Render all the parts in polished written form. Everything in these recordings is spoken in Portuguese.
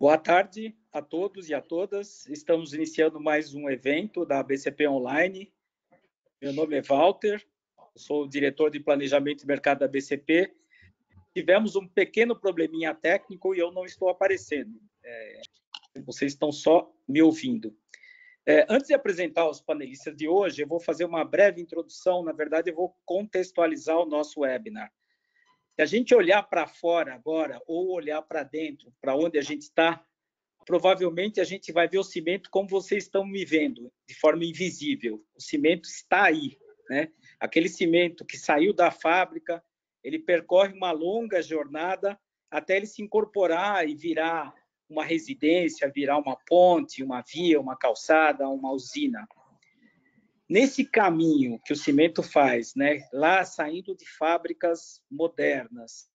Boa tarde a todos e a todas. Estamos iniciando mais um evento da BCP Online. Meu nome é Walter, sou o diretor de planejamento e mercado da BCP. Tivemos um pequeno probleminha técnico e eu não estou aparecendo. Vocês estão só me ouvindo. Antes de apresentar os panelistas de hoje, eu vou fazer uma breve introdução. Na verdade, eu vou contextualizar o nosso webinar. Se a gente olhar para fora agora ou olhar para dentro, para onde a gente está, provavelmente a gente vai ver o cimento como vocês estão me vendo, de forma invisível. O cimento está aí, né? Aquele cimento que saiu da fábrica, ele percorre uma longa jornada até ele se incorporar e virar uma residência, virar uma ponte, uma via, uma calçada, uma usina. Nesse caminho que o cimento faz, né, lá saindo de fábricas modernas,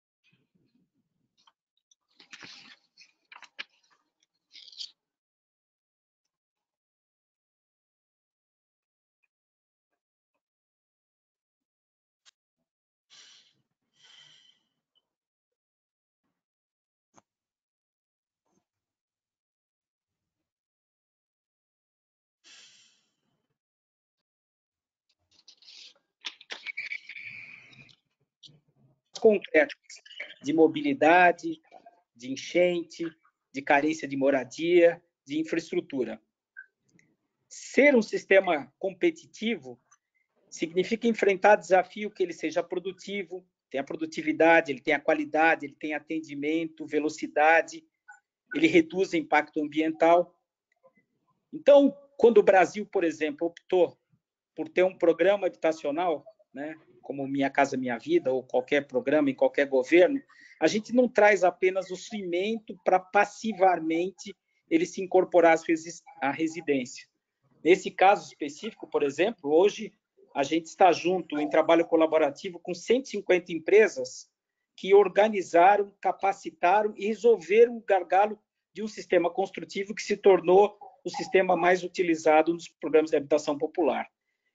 concretos de mobilidade, de enchente, de carência de moradia, de infraestrutura. Ser um sistema competitivo significa enfrentar desafio que ele seja produtivo, tenha produtividade, ele tenha qualidade, ele tenha atendimento, velocidade, ele reduz o impacto ambiental. Então, quando o Brasil, por exemplo, optou por ter um programa habitacional, né, como Minha Casa Minha Vida, ou qualquer programa em qualquer governo, a gente não traz apenas o cimento para passivamente ele se incorporar à residência. Nesse caso específico, por exemplo, hoje a gente está junto em trabalho colaborativo com 150 empresas que organizaram, capacitaram e resolveram o gargalo de um sistema construtivo que se tornou o sistema mais utilizado nos programas de habitação popular.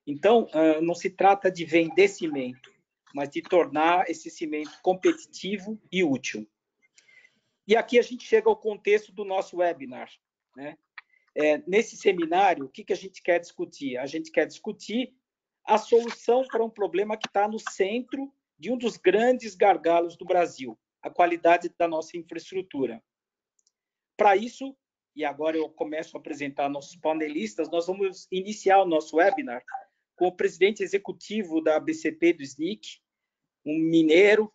Então, não se trata de vender cimento, mas de tornar esse cimento competitivo e útil. E aqui a gente chega ao contexto do nosso webinar, né? Nesse seminário, o que a gente quer discutir? A gente quer discutir a solução para um problema que está no centro de um dos grandes gargalos do Brasil, a qualidade da nossa infraestrutura. Para isso, e agora eu começo a apresentar nossos panelistas, nós vamos iniciar o nosso webinar com o presidente executivo da BCP do SNIC, um mineiro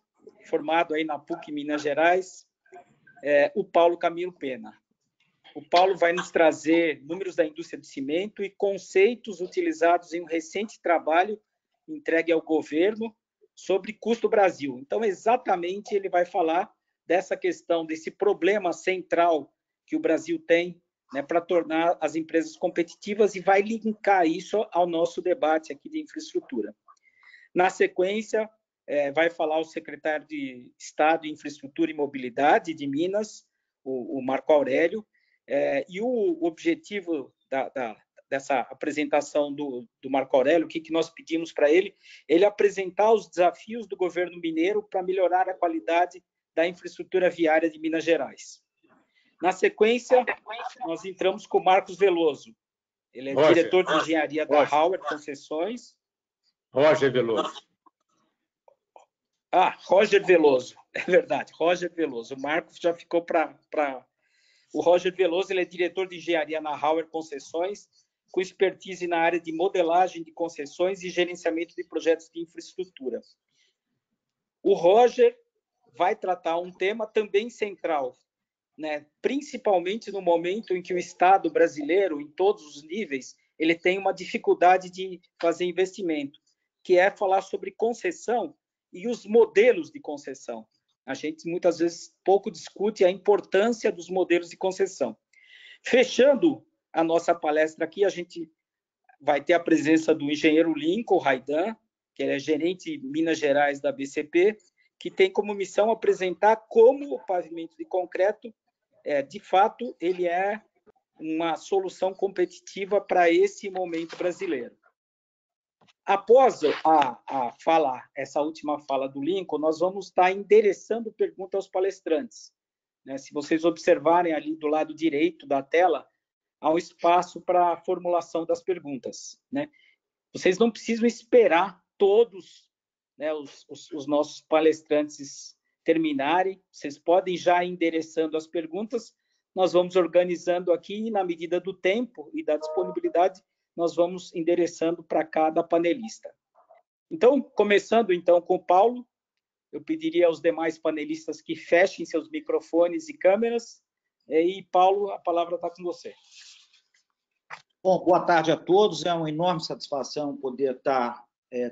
formado aí na PUC Minas Gerais, o Paulo Camilo Pena. O Paulo vai nos trazer números da indústria de cimento e conceitos utilizados em um recente trabalho entregue ao governo sobre custo Brasil. Então, exatamente, ele vai falar dessa questão, desse problema central que o Brasil tem, né, para tornar as empresas competitivas, e vai linkar isso ao nosso debate aqui de infraestrutura. Na sequência, vai falar o secretário de Estado de Infraestrutura e Mobilidade de Minas, o Marco Aurélio, e o objetivo dessa apresentação do Marco Aurélio, o que nós pedimos para ele apresentar os desafios do governo mineiro para melhorar a qualidade da infraestrutura viária de Minas Gerais. Na sequência, nós entramos com o Marcos Veloso. Ele é diretor de engenharia da Howard Concessões. Roger Veloso. Roger Veloso, é verdade, Roger Veloso. O Marcos já ficou para... O Roger Veloso, ele é diretor de engenharia na Howard Concessões, com expertise na área de modelagem de concessões e gerenciamento de projetos de infraestrutura. O Roger vai tratar um tema também central, né? Principalmente no momento em que o Estado brasileiro, em todos os níveis, ele tem uma dificuldade de fazer investimento, que é falar sobre concessão e os modelos de concessão. A gente muitas vezes pouco discute a importância dos modelos de concessão. Fechando a nossa palestra aqui, a gente vai ter a presença do engenheiro Lincoln Raidan, que ele é gerente de Minas Gerais da BCP, que tem como missão apresentar como o pavimento de concreto, de fato, ele é uma solução competitiva para esse momento brasileiro. Após essa última fala do Lincoln, nós vamos estar endereçando perguntas aos palestrantes. né? Se vocês observarem ali do lado direito da tela, há um espaço para a formulação das perguntas, né? Vocês não precisam esperar todos, né, os nossos palestrantes terminarem. Vocês podem já ir endereçando as perguntas. Nós vamos organizando aqui e, na medida do tempo e da disponibilidade, nós vamos endereçando para cada panelista. Então, começando então com o Paulo, eu pediria aos demais panelistas que fechem seus microfones e câmeras. E, Paulo, a palavra está com você. Bom, boa tarde a todos. É uma enorme satisfação poder estar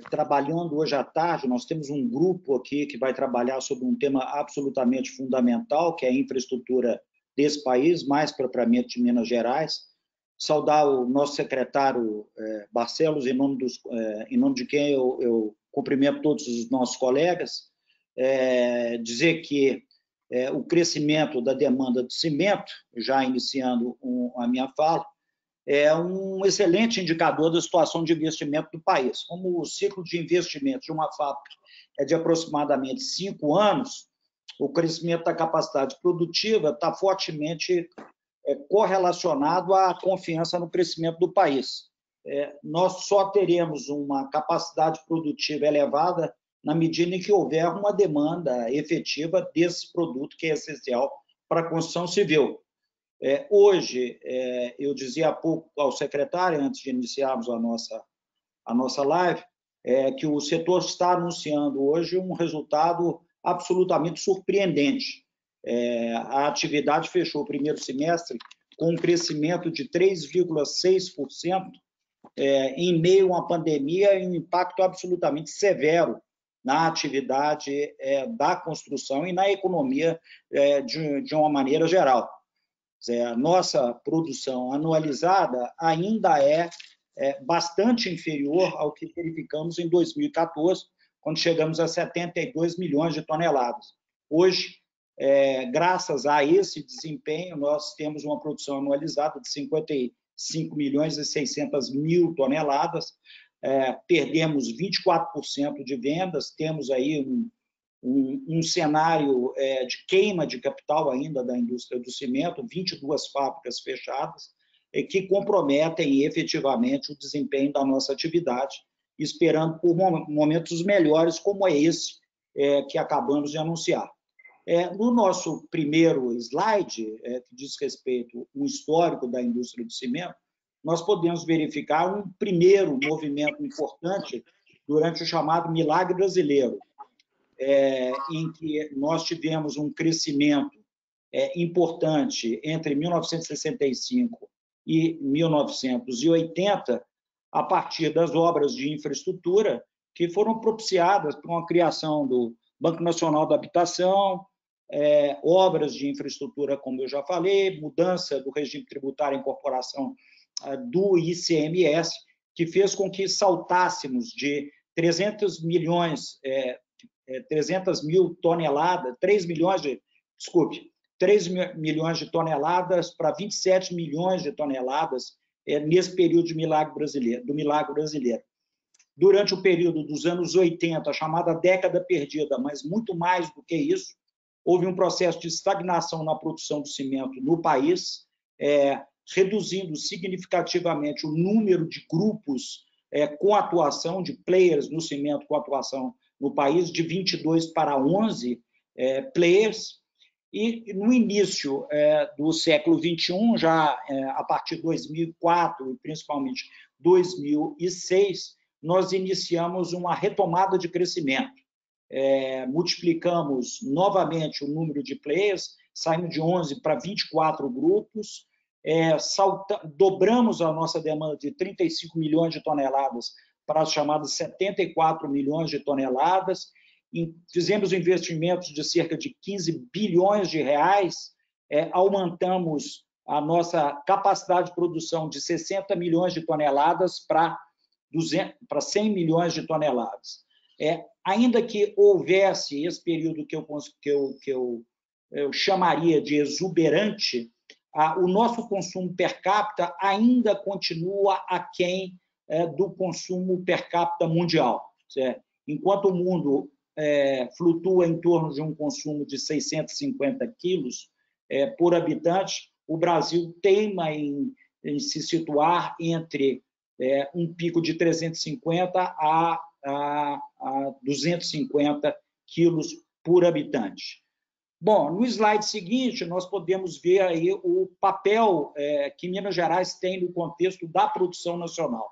trabalhando hoje à tarde. Nós temos um grupo aqui que vai trabalhar sobre um tema absolutamente fundamental, que é a infraestrutura desse país, mais propriamente de Minas Gerais. Saudar o nosso secretário Barcelos, em nome de quem eu cumprimento todos os nossos colegas. Dizer que o crescimento da demanda de cimento, já iniciando a minha fala, é um excelente indicador da situação de investimento do país. Como o ciclo de investimento de uma fábrica é de aproximadamente 5 anos, o crescimento da capacidade produtiva está fortemente correlacionado à confiança no crescimento do país. Nós só teremos uma capacidade produtiva elevada na medida em que houver uma demanda efetiva desse produto que é essencial para a construção civil. Hoje, eu dizia há pouco ao secretário, antes de iniciarmos a nossa live, que o setor está anunciando hoje um resultado absolutamente surpreendente. A atividade fechou o primeiro semestre com um crescimento de 3,6%, em meio a uma pandemia e um impacto absolutamente severo na atividade da construção e na economia de uma maneira geral. A nossa produção anualizada ainda é bastante inferior ao que verificamos em 2014, quando chegamos a 72 milhões de toneladas. Hoje, graças a esse desempenho, nós temos uma produção anualizada de 55 milhões e 600 mil toneladas, perdemos 24% de vendas, temos aí um cenário de queima de capital ainda da indústria do cimento, 22 fábricas fechadas, que comprometem efetivamente o desempenho da nossa atividade, esperando por momentos melhores como é esse que acabamos de anunciar. No nosso primeiro slide, que diz respeito ao histórico da indústria do cimento, nós podemos verificar um primeiro movimento importante durante o chamado milagre brasileiro, em que nós tivemos um crescimento importante entre 1965 e 1980, a partir das obras de infraestrutura que foram propiciadas por uma criação do Banco Nacional da Habitação, obras de infraestrutura, como eu já falei, mudança do regime tributário e incorporação do ICMS, que fez com que saltássemos de 300 mil toneladas, 3 milhões de toneladas para 27 milhões de toneladas nesse período do milagre brasileiro. Durante o período dos anos 80, a chamada década perdida, mas muito mais do que isso, houve um processo de estagnação na produção de cimento no país, reduzindo significativamente o número de grupos com atuação, de players no cimento com atuação no país, de 22 para 11 players, e no início do século XXI, já a partir de 2004 e principalmente 2006, nós iniciamos uma retomada de crescimento. Multiplicamos novamente o número de players, saímos de 11 para 24 grupos, dobramos a nossa demanda de 35 milhões de toneladas para as chamadas 74 milhões de toneladas, fizemos investimentos de cerca de 15 bilhões de reais, aumentamos a nossa capacidade de produção de 60 milhões de toneladas para 100 milhões de toneladas. Ainda que houvesse esse período que eu chamaria de exuberante, o nosso consumo per capita ainda continua aquém do consumo per capita mundial. Certo? Enquanto o mundo flutua em torno de um consumo de 650 quilos por habitante, o Brasil teima em se situar entre um pico de 350 a 250 quilos por habitante. Bom, no slide seguinte, nós podemos ver aí o papel que Minas Gerais tem no contexto da produção nacional.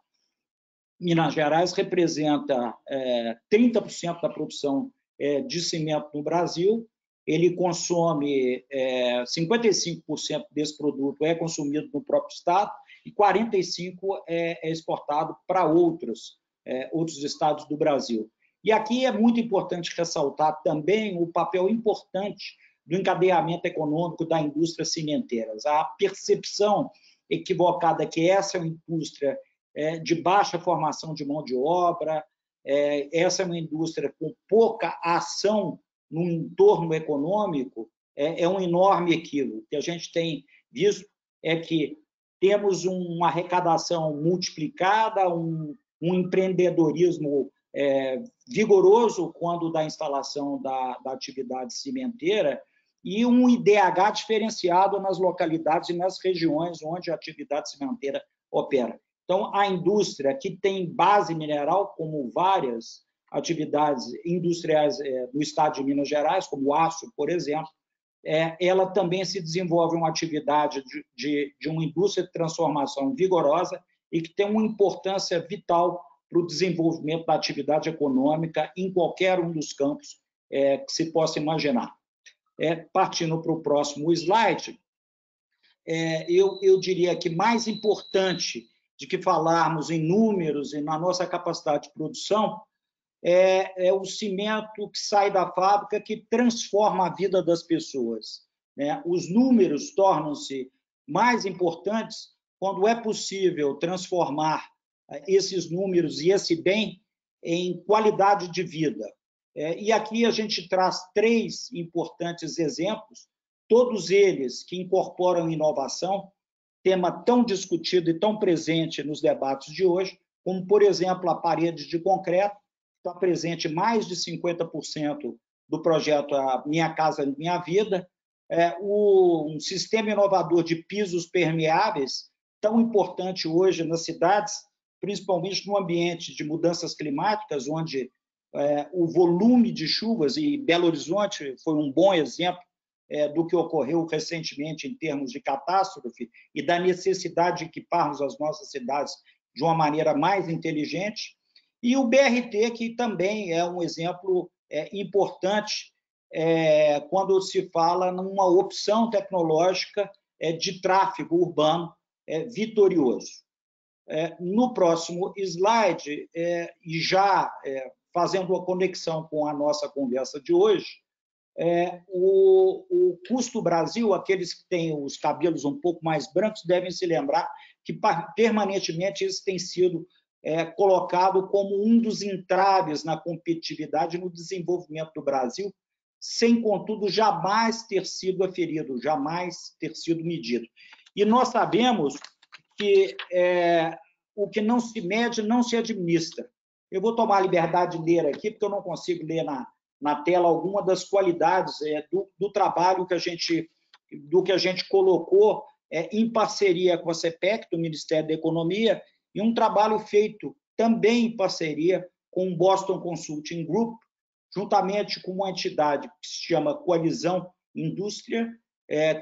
Minas Gerais representa 30% da produção de cimento no Brasil, ele consome 55% desse produto é consumido no próprio estado e 45% é exportado para outros estados do Brasil. E aqui é muito importante ressaltar também o papel importante do encadeamento econômico da indústria cimenteira. A percepção equivocada que essa é uma indústria de baixa formação de mão de obra, essa é uma indústria com pouca ação no entorno econômico, é um enorme equívoco. O que a gente tem visto é que temos uma arrecadação multiplicada, um empreendedorismo vigoroso quando da instalação da atividade cimenteira e um IDH diferenciado nas localidades e nas regiões onde a atividade cimenteira opera. Então, a indústria que tem base mineral, como várias atividades industriais do estado de Minas Gerais, como o aço, por exemplo, ela também se desenvolve uma atividade de uma indústria de transformação vigorosa e que tem uma importância vital para o desenvolvimento da atividade econômica em qualquer um dos campos que se possa imaginar. Partindo para o próximo slide, eu diria que mais importante de que falarmos em números e na nossa capacidade de produção é o cimento que sai da fábrica que transforma a vida das pessoas. Os números tornam-se mais importantes quando é possível transformar esses números e esse bem em qualidade de vida. E aqui a gente traz 3 importantes exemplos, todos eles que incorporam inovação, tema tão discutido e tão presente nos debates de hoje, como, por exemplo, a parede de concreto, que está presente mais de 50% do projeto Minha Casa Minha Vida, um sistema inovador de pisos permeáveis, tão importante hoje nas cidades, principalmente no ambiente de mudanças climáticas, onde o volume de chuvas, e Belo Horizonte foi um bom exemplo do que ocorreu recentemente em termos de catástrofe e da necessidade de equiparmos as nossas cidades de uma maneira mais inteligente, e o BRT, que também é um exemplo importante quando se fala numa opção tecnológica de tráfego urbano vitorioso. No próximo slide, e já fazendo a conexão com a nossa conversa de hoje, o Custo Brasil, aqueles que têm os cabelos um pouco mais brancos devem se lembrar que permanentemente isso tem sido colocado como um dos entraves na competitividade e no desenvolvimento do Brasil, sem, contudo, jamais ter sido aferido, jamais ter sido medido. E nós sabemos que o que não se mede não se administra. Eu vou tomar a liberdade de ler aqui, porque eu não consigo ler na tela alguma das qualidades do trabalho que a gente colocou em parceria com a CPEC, do Ministério da Economia, e um trabalho feito também em parceria com o Boston Consulting Group, juntamente com uma entidade que se chama Coalizão Indústria,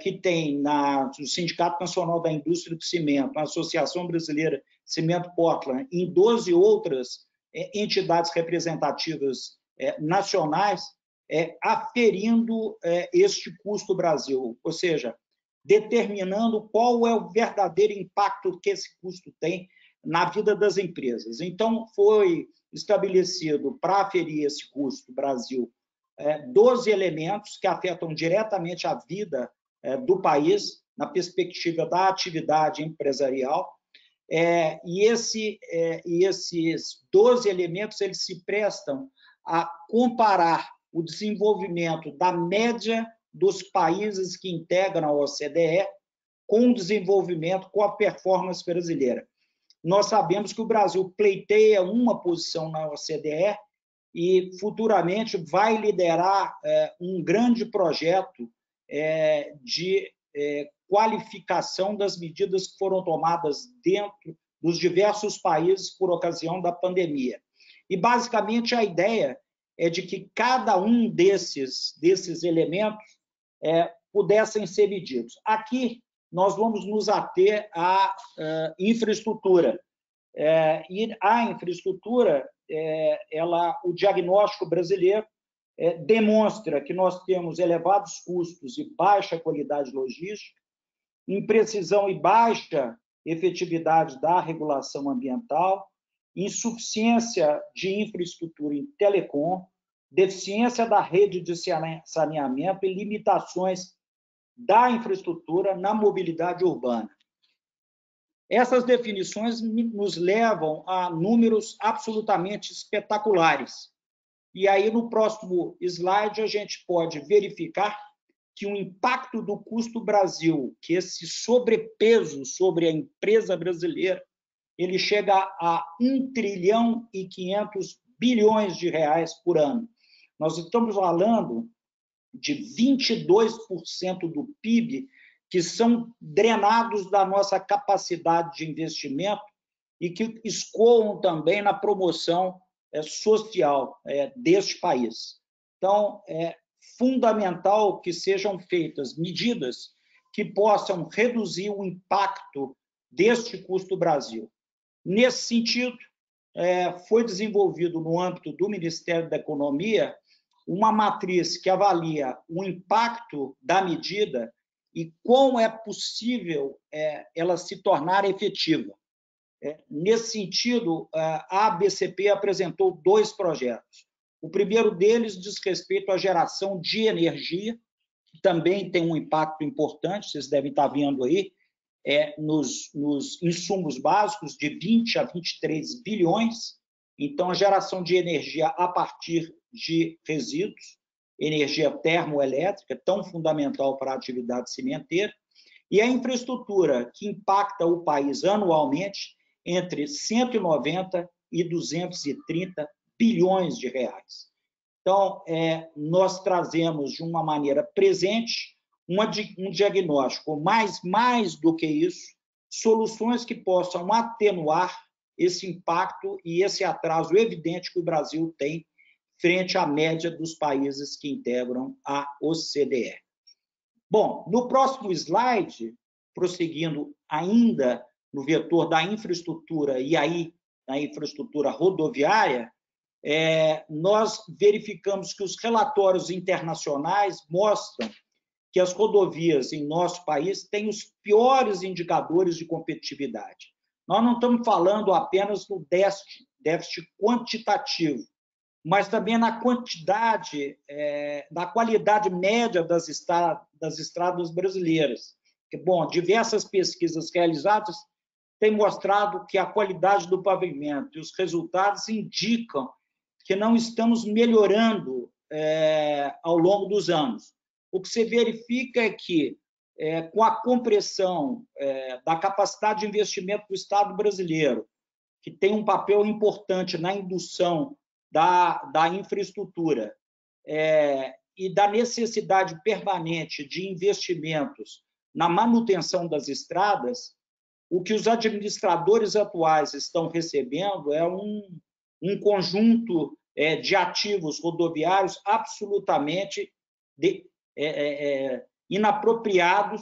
que tem no Sindicato Nacional da Indústria do Cimento, na Associação Brasileira Cimento Portland, em 12 outras entidades representativas nacionais, aferindo este custo Brasil, ou seja, determinando qual é o verdadeiro impacto que esse custo tem na vida das empresas. Então, foi estabelecido para aferir esse custo Brasil 12 elementos que afetam diretamente a vida do país na perspectiva da atividade empresarial, e esses 12 elementos eles se prestam a comparar o desenvolvimento da média dos países que integram a OCDE com o desenvolvimento, com a performance brasileira. Nós sabemos que o Brasil pleiteia uma posição na OCDE e futuramente vai liderar um grande projeto de qualificação das medidas que foram tomadas dentro dos diversos países por ocasião da pandemia. E, basicamente, a ideia é de que cada um desses elementos pudessem ser medidos. Aqui, nós vamos nos ater à infraestrutura. E a infraestrutura, o diagnóstico brasileiro demonstra que nós temos elevados custos e baixa qualidade logística, imprecisão e baixa efetividade da regulação ambiental, insuficiência de infraestrutura em telecom, deficiência da rede de saneamento e limitações da infraestrutura na mobilidade urbana. Essas definições nos levam a números absolutamente espetaculares. E aí, no próximo slide, a gente pode verificar que o impacto do custo Brasil, que esse sobrepeso sobre a empresa brasileira, ele chega a 1 trilhão e 500 bilhões de reais por ano. Nós estamos falando de 22% do PIB que são drenados da nossa capacidade de investimento e que escoam também na promoção social deste país. Então, é fundamental que sejam feitas medidas que possam reduzir o impacto deste custo Brasil. Nesse sentido, foi desenvolvido no âmbito do Ministério da Economia uma matriz que avalia o impacto da medida e como é possível ela se tornar efetiva. Nesse sentido, a ABCP apresentou 2 projetos. O primeiro deles diz respeito à geração de energia, que também tem um impacto importante, vocês devem estar vendo aí, nos insumos básicos, de 20 a 23 bilhões. Então, a geração de energia a partir de resíduos, energia termoelétrica, tão fundamental para a atividade cimenteira, e a infraestrutura, que impacta o país anualmente entre 190 e 230 bilhões de reais. Então, nós trazemos de uma maneira presente um diagnóstico, mais do que isso, soluções que possam atenuar esse impacto e esse atraso evidente que o Brasil tem frente à média dos países que integram a OCDE. Bom, no próximo slide, prosseguindo ainda no vetor da infraestrutura e aí na infraestrutura rodoviária, nós verificamos que os relatórios internacionais mostram que as rodovias em nosso país têm os piores indicadores de competitividade. Nós não estamos falando apenas no déficit quantitativo, mas também na quantidade, da qualidade média das estradas brasileiras. Bom, diversas pesquisas realizadas têm mostrado que a qualidade do pavimento e os resultados indicam que não estamos melhorando ao longo dos anos. O que se verifica é que, com a compressão da capacidade de investimento do Estado brasileiro, que tem um papel importante na indução da infraestrutura e da necessidade permanente de investimentos na manutenção das estradas, o que os administradores atuais estão recebendo é um conjunto de ativos rodoviários absolutamente inapropriados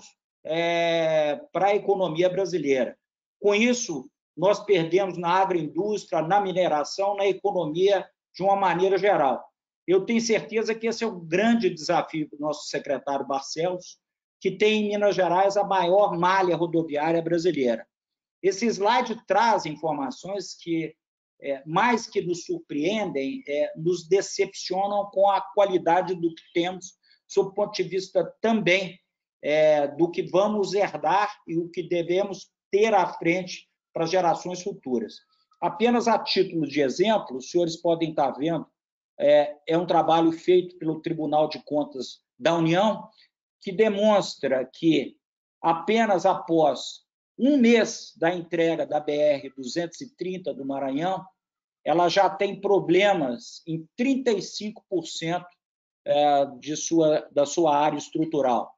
para a economia brasileira. Com isso, nós perdemos na agroindústria, na mineração, na economia de uma maneira geral. Eu tenho certeza que esse é o grande desafio do nosso secretário Barcelos, que tem em Minas Gerais a maior malha rodoviária brasileira. Esse slide traz informações que, mais que nos surpreendem, nos decepcionam com a qualidade do que temos, sob o ponto de vista também do que vamos herdar e o que devemos ter à frente para gerações futuras. Apenas a título de exemplo, os senhores podem estar vendo, é um trabalho feito pelo Tribunal de Contas da União, que demonstra que apenas após um mês da entrega da BR-230 do Maranhão, ela já tem problemas em 35% da sua área estrutural.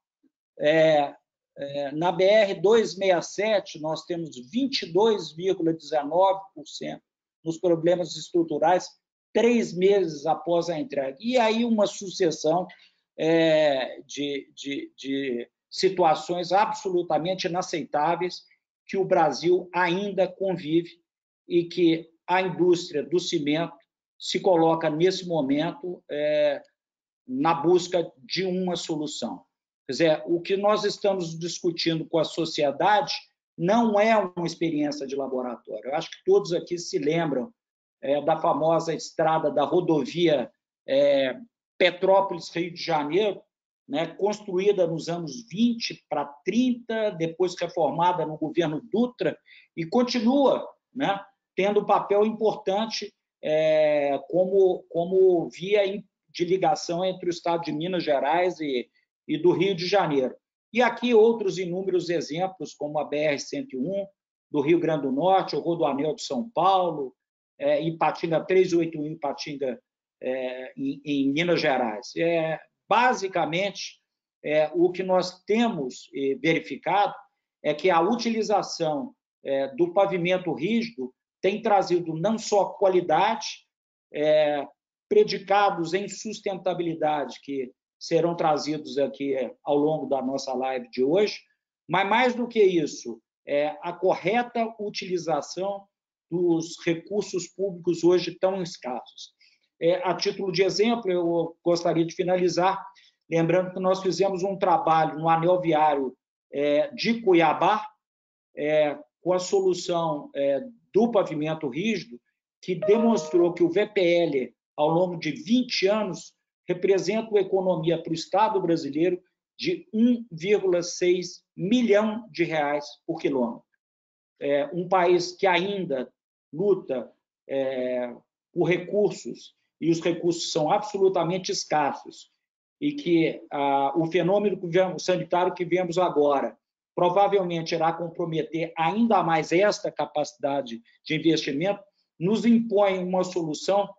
Na BR-267, nós temos 22,19% nos problemas estruturais 3 meses após a entrega. E aí uma sucessão de situações absolutamente inaceitáveis que o Brasil ainda convive e que a indústria do cimento se coloca, nesse momento, na busca de uma solução. Quer dizer, o que nós estamos discutindo com a sociedade não é uma experiência de laboratório. Eu acho que todos aqui se lembram da famosa estrada da rodovia Petrópolis-Rio de Janeiro, né, construída nos anos 20 para 30, depois reformada no governo Dutra, e continua, né, tendo um papel importante como via de ligação entre o estado de Minas Gerais e do Rio de Janeiro. E aqui outros inúmeros exemplos, como a BR-101, do Rio Grande do Norte, o Rodoanel de São Paulo, Ipatinga 381, Ipatinga, em Minas Gerais. Basicamente, o que nós temos verificado é que a utilização do pavimento rígido tem trazido não só qualidade, predicados em sustentabilidade, que serão trazidos aqui ao longo da nossa live de hoje, mas, mais do que isso, a correta utilização dos recursos públicos hoje tão escassos. A título de exemplo, eu gostaria de finalizar lembrando que nós fizemos um trabalho no anel viário de Cuiabá, com a solução do pavimento rígido, que demonstrou que o VPL, ao longo de 20 anos, representa uma economia para o Estado brasileiro de 1,6 milhão de reais por quilômetro. Um país que ainda luta por recursos, e os recursos são absolutamente escassos, e que o fenômeno sanitário que vemos agora provavelmente irá comprometer ainda mais esta capacidade de investimento, nos impõe uma solução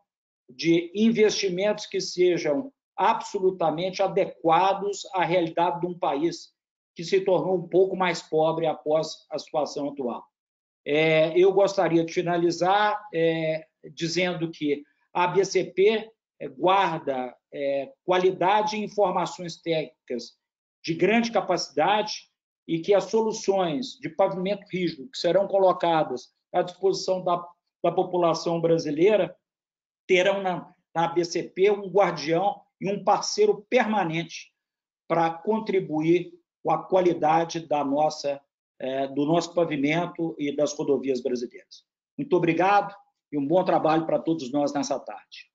de investimentos que sejam absolutamente adequados à realidade de um país que se tornou um pouco mais pobre após a situação atual. Eu gostaria de finalizar dizendo que a ABCP guarda qualidade e informações técnicas de grande capacidade e que as soluções de pavimento rígido que serão colocadas à disposição da população brasileira terão na ABCP um guardião e um parceiro permanente para contribuir com a qualidade do nosso pavimento e das rodovias brasileiras. Muito obrigado e um bom trabalho para todos nós nessa tarde.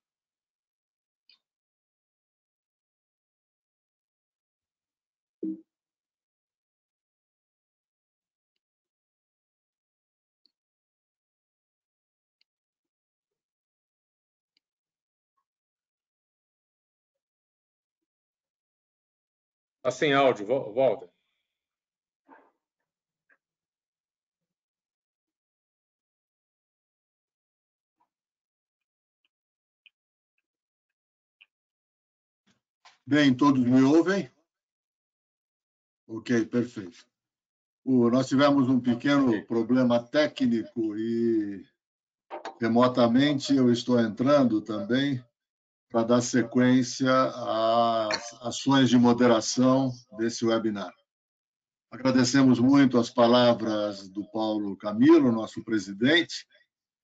Está sem áudio, volta. Bem, todos me ouvem? Ok, perfeito. Nós tivemos um pequeno problema técnico e remotamente eu estou entrando também para dar sequência às ações de moderação desse webinar. Agradecemos muito as palavras do Paulo Camilo, nosso presidente,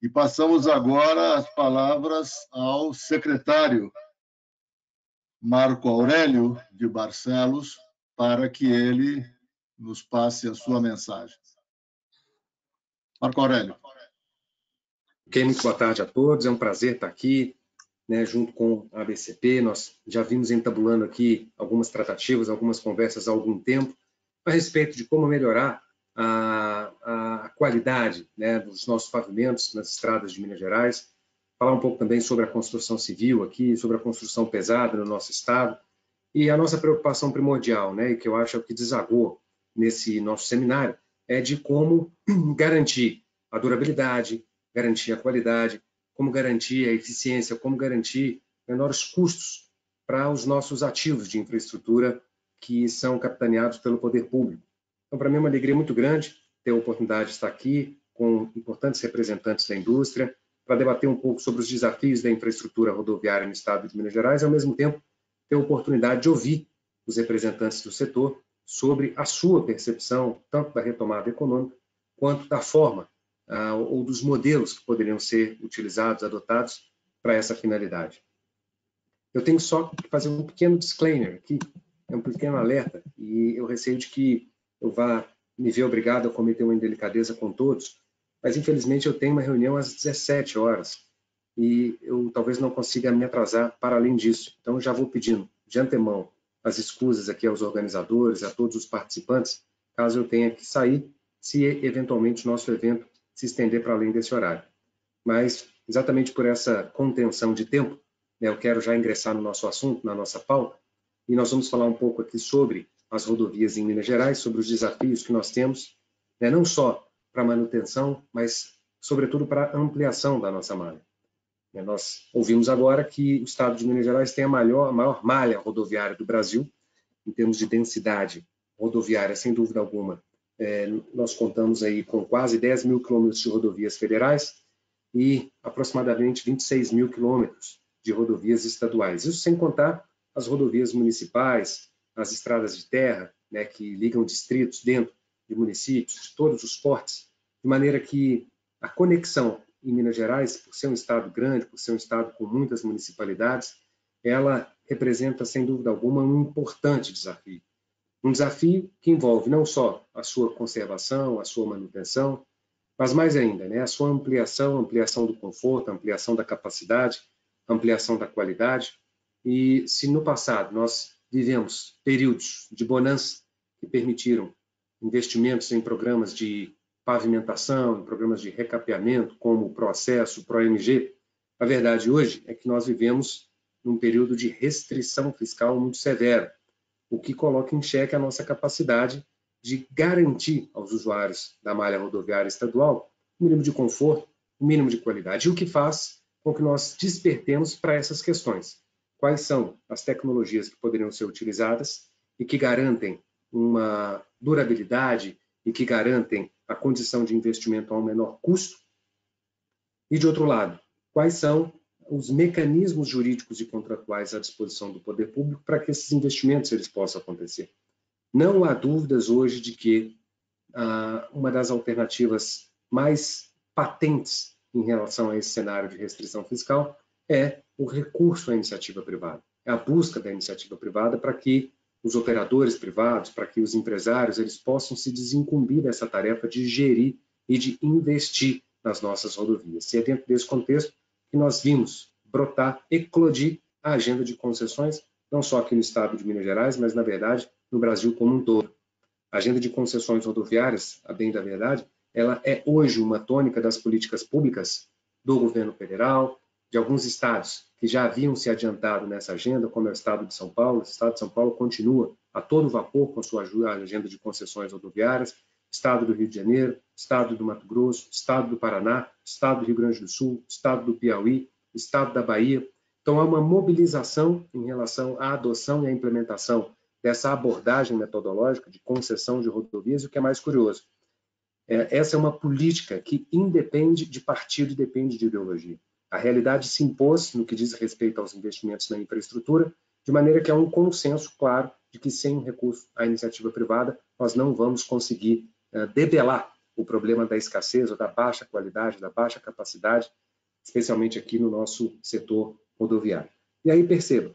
e passamos agora as palavras ao secretário Marco Aurélio de Barcelos, para que ele nos passe a sua mensagem. Marco Aurélio. Ok, muito boa tarde a todos. É um prazer estar aqui, né, junto com a ABCP. Nós já vimos entabulando aqui algumas tratativas, algumas conversas há algum tempo, a respeito de como melhorar a qualidade, né, dos nossos pavimentos nas estradas de Minas Gerais. Falar um pouco também sobre a construção civil aqui, sobre a construção pesada no nosso estado. E a nossa preocupação primordial, né, que eu acho é o que desagou nesse nosso seminário, é de como garantir a durabilidade, garantir a qualidade, como garantir a eficiência, como garantir menores custos para os nossos ativos de infraestrutura que são capitaneados pelo poder público. Então, para mim é uma alegria muito grande ter a oportunidade de estar aqui com importantes representantes da indústria para debater um pouco sobre os desafios da infraestrutura rodoviária no estado de Minas Gerais e, ao mesmo tempo, ter a oportunidade de ouvir os representantes do setor sobre a sua percepção, tanto da retomada econômica, quanto da forma ou dos modelos que poderiam ser utilizados, adotados para essa finalidade. Eu tenho só que fazer um pequeno disclaimer aqui, um pequeno alerta, e eu receio de que eu vá me ver obrigado a cometer uma indelicadeza com todos, mas infelizmente eu tenho uma reunião às 17 horas e eu talvez não consiga me atrasar para além disso. Então, já vou pedindo de antemão as escusas aqui aos organizadores, a todos os participantes, caso eu tenha que sair, se eventualmente o nosso evento se estender para além desse horário. Mas, exatamente por essa contenção de tempo, né, eu quero já ingressar no nosso assunto, na nossa pauta, e nós vamos falar um pouco aqui sobre as rodovias em Minas Gerais, sobre os desafios que nós temos, né, não só para manutenção, mas, sobretudo, para ampliação da nossa malha. Nós ouvimos agora que o estado de Minas Gerais tem a maior malha rodoviária do Brasil, em termos de densidade rodoviária, sem dúvida alguma. Nós contamos aí com quase 10 mil quilômetros de rodovias federais e aproximadamente 26 mil quilômetros de rodovias estaduais. Isso sem contar as rodovias municipais, as estradas de terra, né, que ligam distritos dentro de municípios, de todos os portes, de maneira que a conexão em Minas Gerais, por ser um estado grande, por ser um estado com muitas municipalidades, ela representa, sem dúvida alguma, um importante desafio. Um desafio que envolve não só a sua conservação, a sua manutenção, mas mais ainda, né, a sua ampliação do conforto, ampliação da capacidade, ampliação da qualidade. E se no passado nós vivemos períodos de bonança que permitiram investimentos em programas de pavimentação, em programas de recapeamento, como o Processo, o ProMG, a verdade hoje é que nós vivemos num período de restrição fiscal muito severa, o que coloca em xeque a nossa capacidade de garantir aos usuários da malha rodoviária estadual o mínimo de conforto, o mínimo de qualidade, e o que faz com que nós despertemos para essas questões. Quais são as tecnologias que poderiam ser utilizadas e que garantem uma durabilidade e que garantem a condição de investimento a um menor custo? E, de outro lado, quais são os mecanismos jurídicos e contratuais à disposição do poder público para que esses investimentos eles possam acontecer? Não há dúvidas hoje de que uma das alternativas mais patentes em relação a esse cenário de restrição fiscal é o recurso à iniciativa privada, é a busca da iniciativa privada para que os operadores privados, para que os empresários, eles possam se desincumbir dessa tarefa de gerir e de investir nas nossas rodovias. E é dentro desse contexto que nós vimos brotar, eclodir a agenda de concessões, não só aqui no estado de Minas Gerais, mas, na verdade, no Brasil como um todo. A agenda de concessões rodoviárias, a bem da verdade, ela é hoje uma tônica das políticas públicas do governo federal, de alguns estados que já haviam se adiantado nessa agenda, como é o estado de São Paulo. O estado de São Paulo continua a todo vapor com a sua agenda de concessões rodoviárias, estado do Rio de Janeiro, estado do Mato Grosso, estado do Paraná, estado do Rio Grande do Sul, estado do Piauí, estado da Bahia. Então, há uma mobilização em relação à adoção e à implementação dessa abordagem metodológica de concessão de rodovias, o que é mais curioso. Essa é uma política que independe de partido e depende de ideologia. A realidade se impôs no que diz respeito aos investimentos na infraestrutura, de maneira que há um consenso claro de que sem recurso à iniciativa privada nós não vamos conseguir debelar o problema da escassez ou da baixa qualidade, da baixa capacidade, especialmente aqui no nosso setor rodoviário. E aí perceba,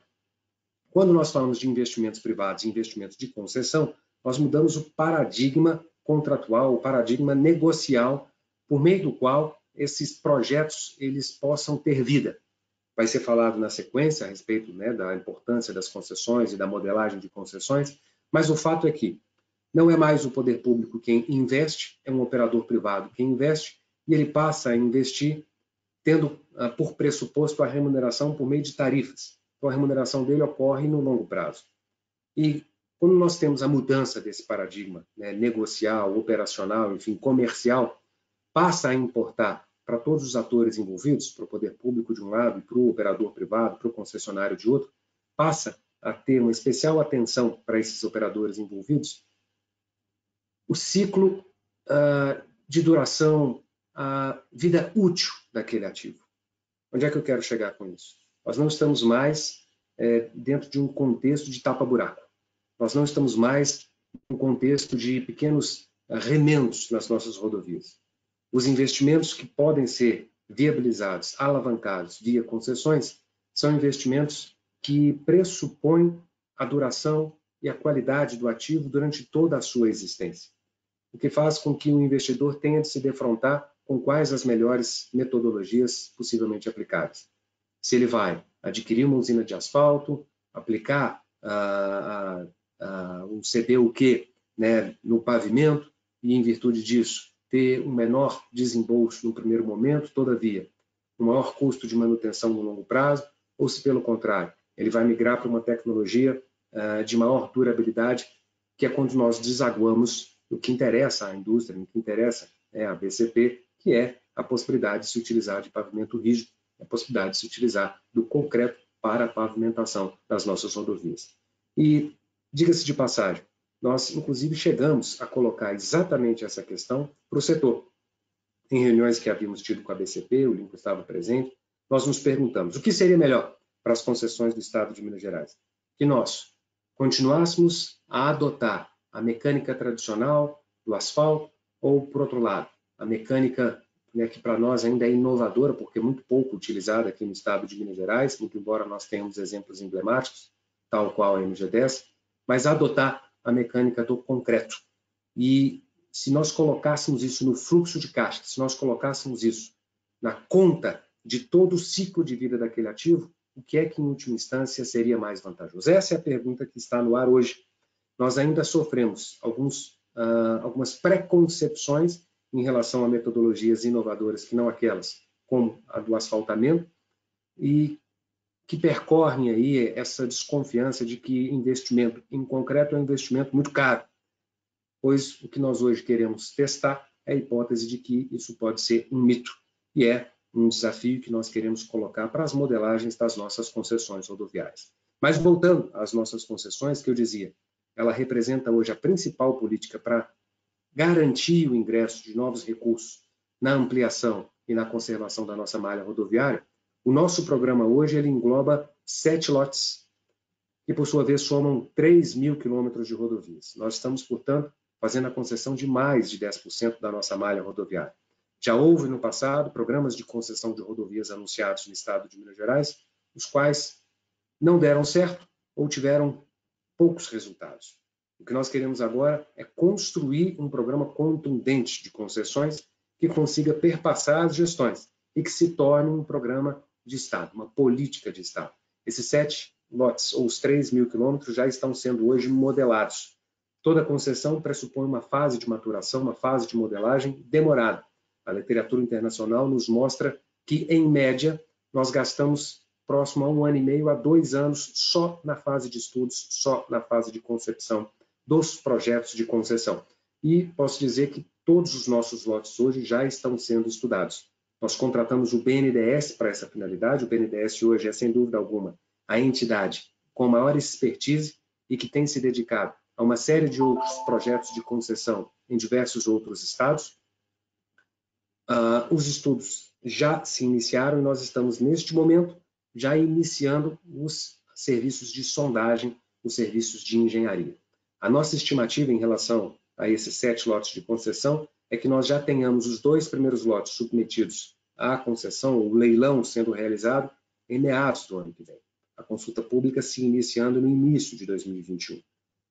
quando nós falamos de investimentos privados e investimentos de concessão, nós mudamos o paradigma contratual, o paradigma negocial, por meio do qual esses projetos eles possam ter vida. Vai ser falado na sequência a respeito, né, da importância das concessões e da modelagem de concessões, mas o fato é que não é mais o poder público quem investe, é um operador privado quem investe, e ele passa a investir tendo por pressuposto a remuneração por meio de tarifas. Então, a remuneração dele ocorre no longo prazo. E quando nós temos a mudança desse paradigma, né, negocial, operacional, enfim, comercial, passa a importar para todos os atores envolvidos, para o poder público de um lado e para o operador privado, para o concessionário de outro, passa a ter uma especial atenção para esses operadores envolvidos, o ciclo de duração, a vida útil daquele ativo. Onde é que eu quero chegar com isso? Nós não estamos mais dentro de um contexto de tapa-buraco. Nós não estamos mais em um contexto de pequenos remendos nas nossas rodovias. Os investimentos que podem ser viabilizados, alavancados via concessões, são investimentos que pressupõem a duração e a qualidade do ativo durante toda a sua existência, o que faz com que o investidor tenha de se defrontar com quais as melhores metodologias possivelmente aplicáveis. Se ele vai adquirir uma usina de asfalto, aplicar um CDUQ, né, no pavimento e, em virtude disso, ter um menor desembolso no primeiro momento, todavia, um maior custo de manutenção no longo prazo, ou se, pelo contrário, ele vai migrar para uma tecnologia de maior durabilidade, que é quando nós desaguamos o que interessa à indústria, o que interessa à BCP, que é a possibilidade de se utilizar de pavimento rígido, a possibilidade de se utilizar do concreto para a pavimentação das nossas rodovias. E, diga-se de passagem, nós, inclusive, chegamos a colocar exatamente essa questão para o setor. Em reuniões que havíamos tido com a BCP, o Lincoln estava presente, nós nos perguntamos o que seria melhor para as concessões do Estado de Minas Gerais. Que nós continuássemos a adotar a mecânica tradicional do asfalto ou, por outro lado, a mecânica, né, que para nós ainda é inovadora, porque é muito pouco utilizada aqui no Estado de Minas Gerais, muito embora nós tenhamos exemplos emblemáticos, tal qual a MG10, mas adotar a mecânica do concreto. E se nós colocássemos isso no fluxo de caixa, se nós colocássemos isso na conta de todo o ciclo de vida daquele ativo, o que é que, em última instância, seria mais vantajoso? Essa é a pergunta que está no ar hoje. Nós ainda sofremos algumas preconcepções em relação a metodologias inovadoras que não aquelas, como a do asfaltamento, e que percorrem aí essa desconfiança de que investimento em concreto é um investimento muito caro, pois o que nós hoje queremos testar é a hipótese de que isso pode ser um mito, e é um desafio que nós queremos colocar para as modelagens das nossas concessões rodoviárias. Mas voltando às nossas concessões, que eu dizia, ela representa hoje a principal política para garantir o ingresso de novos recursos na ampliação e na conservação da nossa malha rodoviária. O nosso programa hoje ele engloba 7 lotes, que por sua vez somam 3.000 quilômetros de rodovias. Nós estamos, portanto, fazendo a concessão de mais de 10% da nossa malha rodoviária. Já houve no passado programas de concessão de rodovias anunciados no estado de Minas Gerais, os quais não deram certo ou tiveram poucos resultados. O que nós queremos agora é construir um programa contundente de concessões que consiga perpassar as gestões e que se torne um programa de Estado, uma política de Estado. Esses 7 lotes, ou os 3.000 quilômetros, já estão sendo hoje modelados. Toda concessão pressupõe uma fase de maturação, uma fase de modelagem demorada. A literatura internacional nos mostra que, em média, nós gastamos próximo a 1 ano e meio a 2 anos só na fase de estudos, só na fase de concepção dos projetos de concessão. E posso dizer que todos os nossos lotes hoje já estão sendo estudados. Nós contratamos o BNDES para essa finalidade. O BNDES hoje é, sem dúvida alguma, a entidade com maior expertise e que tem se dedicado a uma série de outros projetos de concessão em diversos outros estados. Os estudos já se iniciaram e nós estamos, neste momento, já iniciando os serviços de sondagem, os serviços de engenharia. A nossa estimativa em relação a esses 7 lotes de concessão é que nós já tenhamos os 2 primeiros lotes submetidos à concessão, o leilão sendo realizado em meados do ano que vem. A consulta pública se iniciando no início de 2021.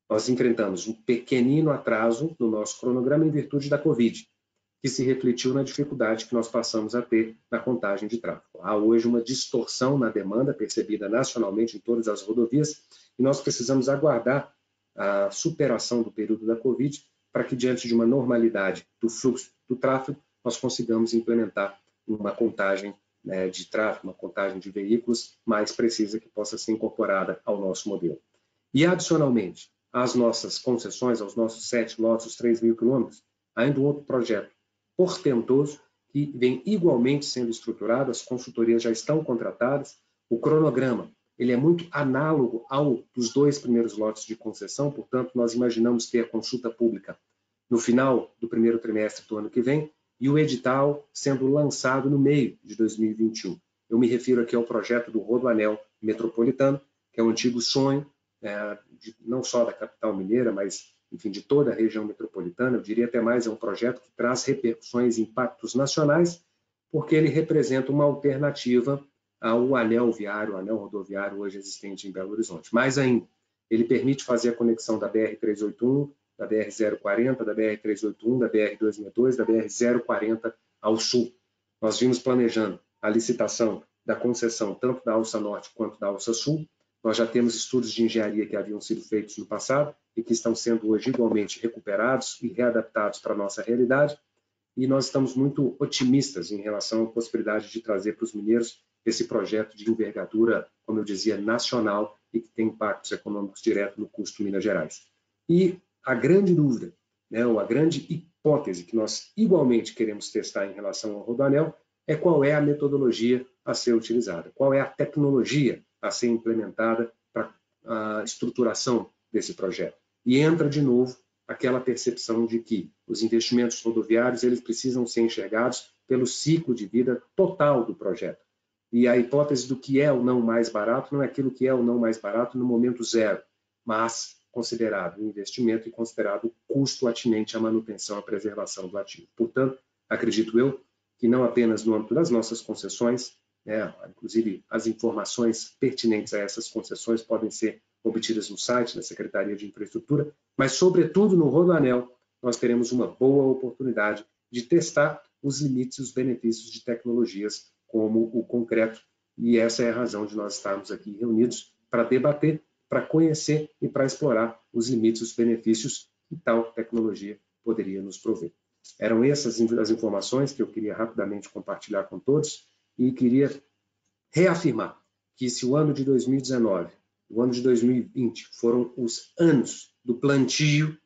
Nós enfrentamos um pequenino atraso no nosso cronograma em virtude da Covid, que se refletiu na dificuldade que nós passamos a ter na contagem de tráfego. Há hoje uma distorção na demanda percebida nacionalmente em todas as rodovias e nós precisamos aguardar a superação do período da Covid para que, diante de uma normalidade do fluxo do tráfego, nós consigamos implementar uma contagem de tráfego, uma contagem de veículos mais precisa que possa ser incorporada ao nosso modelo. E, adicionalmente, às nossas concessões, aos nossos 7 lotes, os 3.000 quilômetros, ainda um outro projeto portentoso que vem igualmente sendo estruturado, as consultorias já estão contratadas, o cronograma ele é muito análogo ao dos 2 primeiros lotes de concessão, portanto, nós imaginamos ter a consulta pública no final do primeiro trimestre do ano que vem e o edital sendo lançado no meio de 2021. Eu me refiro aqui ao projeto do Rodoanel Metropolitano, que é um antigo sonho, não só da capital mineira, mas, enfim, de toda a região metropolitana. Eu diria até mais, é um projeto que traz repercussões e impactos nacionais, porque ele representa uma alternativa ao anel viário, o anel rodoviário hoje existente em Belo Horizonte. Mais ainda, ele permite fazer a conexão da BR-381, da BR-040, da BR-381, da BR-262, da BR-040 ao sul. Nós vimos planejando a licitação da concessão tanto da Alça Norte quanto da Alça Sul. Nós já temos estudos de engenharia que haviam sido feitos no passado e que estão sendo hoje igualmente recuperados e readaptados para a nossa realidade. E nós estamos muito otimistas em relação à possibilidade de trazer para os mineiros esse projeto de envergadura, como eu dizia, nacional e que tem impactos econômicos diretos no custo Minas Gerais. E a grande dúvida, ou a grande hipótese que nós igualmente queremos testar em relação ao Rodoanel é qual é a metodologia a ser utilizada, qual é a tecnologia a ser implementada para a estruturação desse projeto. E entra de novo aquela percepção de que os investimentos rodoviários eles precisam ser enxergados pelo ciclo de vida total do projeto. E a hipótese do que é ou não mais barato não é aquilo que é ou não mais barato no momento zero, mas considerado o investimento e considerado o custo atinente à manutenção e à preservação do ativo. Portanto, acredito eu que não apenas no âmbito das nossas concessões, inclusive as informações pertinentes a essas concessões podem ser obtidas no site da Secretaria de Infraestrutura, mas, sobretudo, no Rodoanel, nós teremos uma boa oportunidade de testar os limites e os benefícios de tecnologias como o concreto, e essa é a razão de nós estarmos aqui reunidos para debater, para conhecer e para explorar os limites e os benefícios que tal tecnologia poderia nos prover. Eram essas as informações que eu queria rapidamente compartilhar com todos e queria reafirmar que se o ano de 2019, o ano de 2020 foram os anos do plantio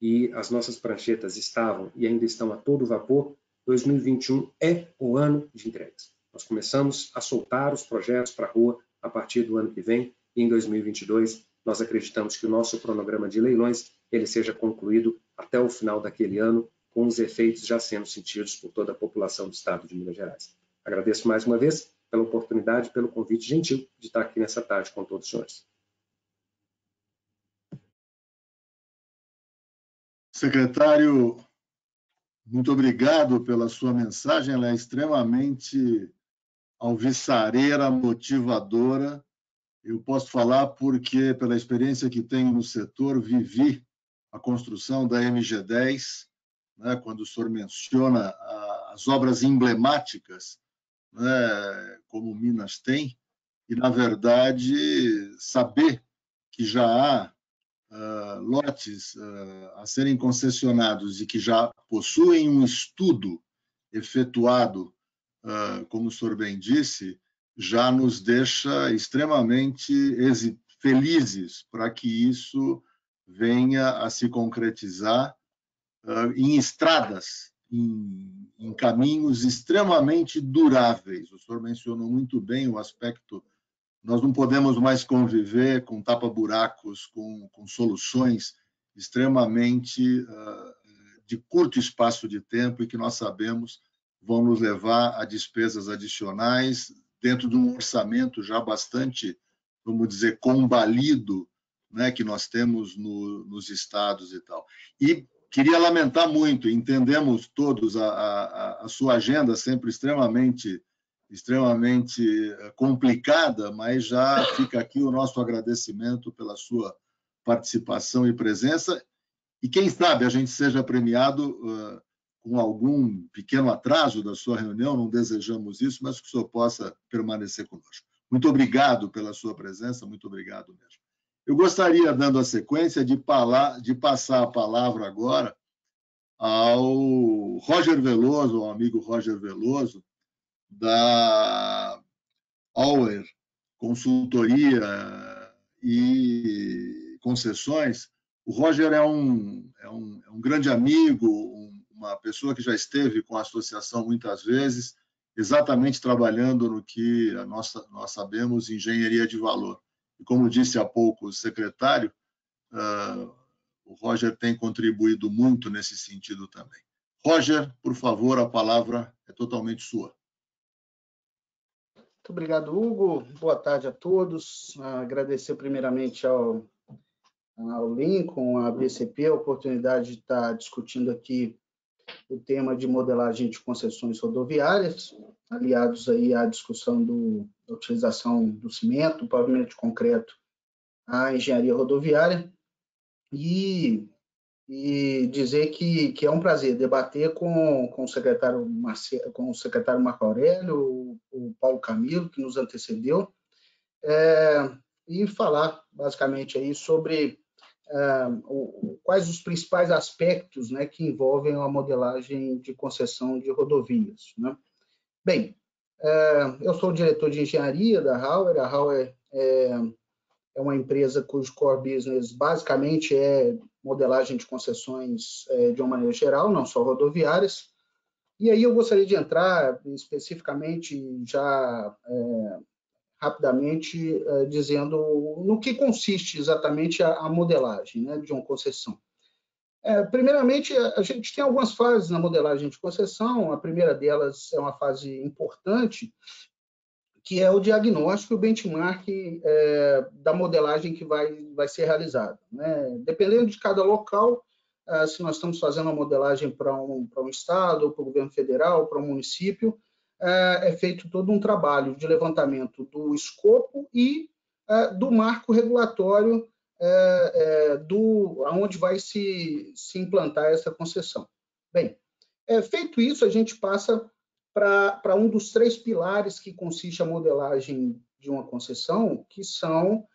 e as nossas pranchetas estavam e ainda estão a todo vapor, 2021 é o ano de entregas. Nós começamos a soltar os projetos para a rua a partir do ano que vem e em 2022 nós acreditamos que o nosso cronograma de leilões ele seja concluído até o final daquele ano com os efeitos já sendo sentidos por toda a população do estado de Minas Gerais. Agradeço mais uma vez pela oportunidade, pelo convite gentil de estar aqui nessa tarde com todos os senhores. Secretário, muito obrigado pela sua mensagem, ela é extremamente alvissareira, motivadora. Eu posso falar porque, pela experiência que tenho no setor, vivi a construção da MG10, quando o senhor menciona as obras emblemáticas, como Minas tem, e, na verdade, saber que já há lotes a serem concessionados e que já possuem um estudo efetuado, como o senhor bem disse, já nos deixa extremamente felizes para que isso venha a se concretizar em estradas, em caminhos extremamente duráveis. O senhor mencionou muito bem o aspecto. Nós não podemos mais conviver com tapa-buracos, com soluções extremamente de curto espaço de tempo e que nós sabemos vão nos levar a despesas adicionais dentro de um orçamento já bastante, vamos dizer, combalido, que nós temos nos estados e tal. E queria lamentar muito, entendemos todos a sua agenda sempre extremamente complicada, mas já fica aqui o nosso agradecimento pela sua participação e presença. E quem sabe a gente seja premiado com algum pequeno atraso da sua reunião, não desejamos isso, mas que o senhor possa permanecer conosco. Muito obrigado pela sua presença, muito obrigado mesmo. Eu gostaria, dando a sequência, de passar a palavra agora ao Roger Veloso, ao amigo Roger Veloso, da Auer Consultoria e Concessões. O Roger é um grande amigo, uma pessoa que já esteve com a associação muitas vezes exatamente trabalhando no que nós sabemos, engenharia de valor. E como disse há pouco o secretário, o Roger tem contribuído muito nesse sentido também. Roger, por favor, a palavra é totalmente sua. Muito obrigado, Hugo. Boa tarde a todos. Agradecer primeiramente ao Lincoln, à BCP, a oportunidade de estar discutindo aqui o tema de modelagem de concessões rodoviárias, aliados aí à discussão da utilização do cimento, do pavimento de concreto, à engenharia rodoviária, e dizer que é um prazer debater com o secretário Marco Aurélio, o Paulo Camilo, que nos antecedeu, e falar basicamente aí sobre quais os principais aspectos, né, que envolvem a modelagem de concessão de rodovias, né? Bem, eu sou o diretor de engenharia da Hauer. A Hauer é uma empresa cujo core business basicamente é modelagem de concessões de uma maneira geral, não só rodoviárias. E aí eu gostaria de entrar especificamente já rapidamente dizendo no que consiste exatamente a modelagem, né, de uma concessão. Primeiramente, a gente tem algumas fases na modelagem de concessão. A primeira delas é uma fase importante, que é o diagnóstico e o benchmark da modelagem que vai ser realizada, né? Dependendo de cada local, se nós estamos fazendo uma modelagem para um estado, ou para o governo federal, para um município, é feito todo um trabalho de levantamento do escopo e do marco regulatório aonde vai se implantar essa concessão. Bem, feito isso, a gente passa para um dos 3 pilares que consiste a modelagem de uma concessão, que são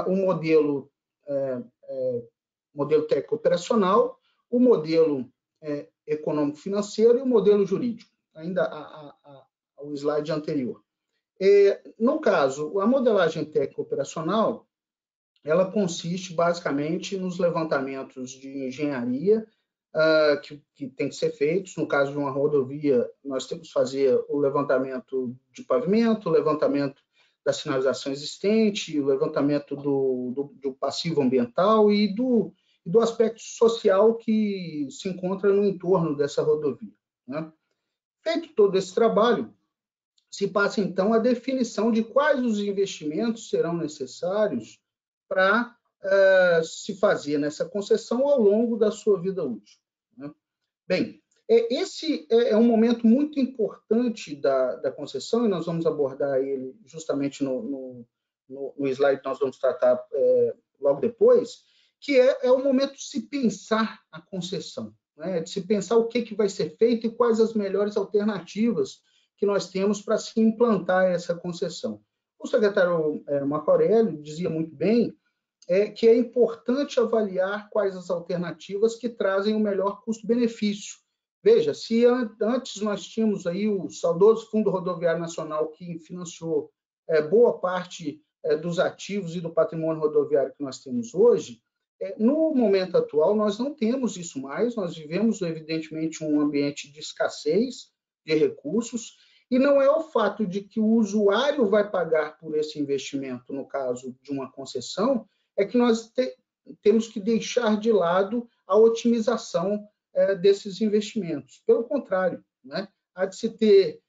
o modelo técnico operacional, o modelo econômico-financeiro e o modelo jurídico, ainda ao slide anterior. No caso, a modelagem técnico operacional, ela consiste basicamente nos levantamentos de engenharia que tem que ser feitos. No caso de uma rodovia, nós temos que fazer o levantamento de pavimento, o levantamento da sinalização existente, o levantamento do passivo ambiental e do aspecto social que se encontra no entorno dessa rodovia, né? Feito todo esse trabalho, se passa então a definição de quais os investimentos serão necessários para se fazer nessa concessão ao longo da sua vida útil, né? Bem, esse é um momento muito importante da concessão, e nós vamos abordar ele justamente no slide que nós vamos tratar logo depois, que é o momento de se pensar a concessão, né? De se pensar o que vai ser feito e quais as melhores alternativas que nós temos para se implantar essa concessão. O secretário Marco Aurélio dizia muito bem que é importante avaliar quais as alternativas que trazem o melhor custo-benefício. Veja, se antes nós tínhamos aí o saudoso Fundo Rodoviário Nacional, que financiou boa parte dos ativos e do patrimônio rodoviário que nós temos hoje, no momento atual nós não temos isso mais. Nós vivemos, evidentemente, um ambiente de escassez de recursos, e não é o fato de que o usuário vai pagar por esse investimento, no caso de uma concessão, é que nós temos que deixar de lado a otimização desses investimentos. Pelo contrário, né? Há de se ter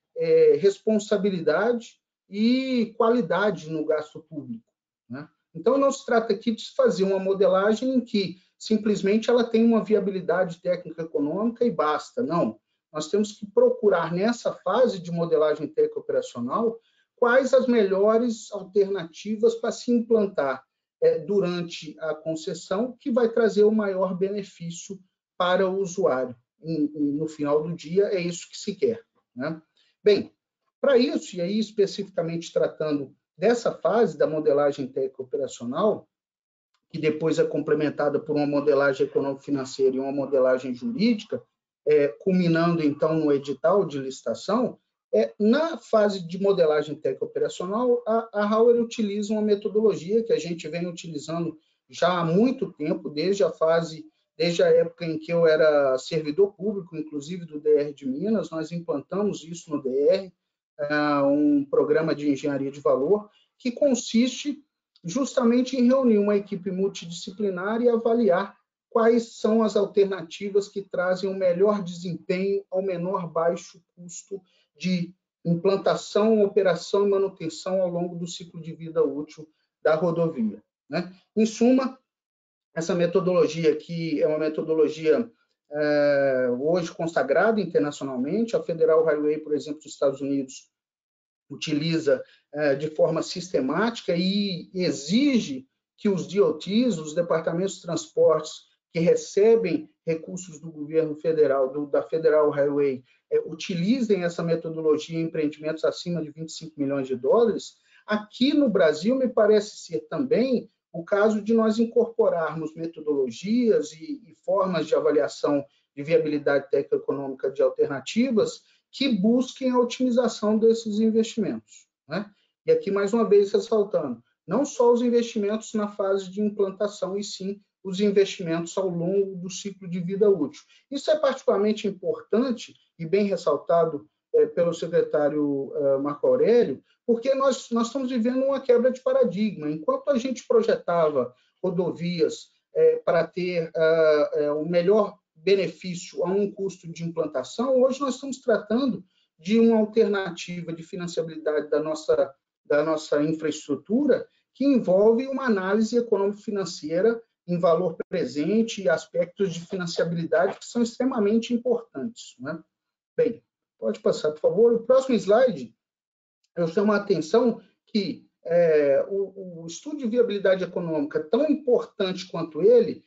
responsabilidade e qualidade no gasto público, né? Então, não se trata aqui de se fazer uma modelagem em que simplesmente ela tem uma viabilidade técnico-econômica e basta. Não. Nós temos que procurar, nessa fase de modelagem técnico operacional, quais as melhores alternativas para se implantar durante a concessão, que vai trazer o maior benefício para o usuário. No final do dia, é isso que se quer, né? Bem, para isso, e aí especificamente tratando dessa fase da modelagem técnico operacional, que depois é complementada por uma modelagem econômico-financeira e uma modelagem jurídica, culminando, então, no edital de licitação, na fase de modelagem técnico operacional, a Hauer utiliza uma metodologia que a gente vem utilizando já há muito tempo, desde a época em que eu era servidor público, inclusive do DR de Minas. Nós implantamos isso no DR, um programa de engenharia de valor que consiste justamente em reunir uma equipe multidisciplinar e avaliar quais são as alternativas que trazem o melhor desempenho ao menor baixo custo de implantação, operação e manutenção ao longo do ciclo de vida útil da rodovia, né? Em suma, essa metodologia aqui é uma metodologia hoje consagrada internacionalmente. A Federal Highway, por exemplo, dos Estados Unidos, utiliza de forma sistemática e exige que os DOTs, os departamentos de transportes que recebem recursos do governo federal, da Federal Highway, utilizem essa metodologia em empreendimentos acima de 25 milhões de dólares. Aqui no Brasil, me parece ser também o caso de nós incorporarmos metodologias e formas de avaliação de viabilidade técnico-econômica de alternativas que busquem a otimização desses investimentos, né? E aqui, mais uma vez, ressaltando, não só os investimentos na fase de implantação, e sim os investimentos ao longo do ciclo de vida útil. Isso é particularmente importante e bem ressaltado pelo secretário Marco Aurélio, porque nós estamos vivendo uma quebra de paradigma. Enquanto a gente projetava rodovias para ter o melhor benefício a um custo de implantação, hoje nós estamos tratando de uma alternativa de financiabilidade da nossa infraestrutura que envolve uma análise econômico-financeira em valor presente e aspectos de financiabilidade que são extremamente importantes, né? Bem, pode passar, por favor. O próximo slide, eu chamo a atenção que o estudo de viabilidade econômica, tão importante quanto ele,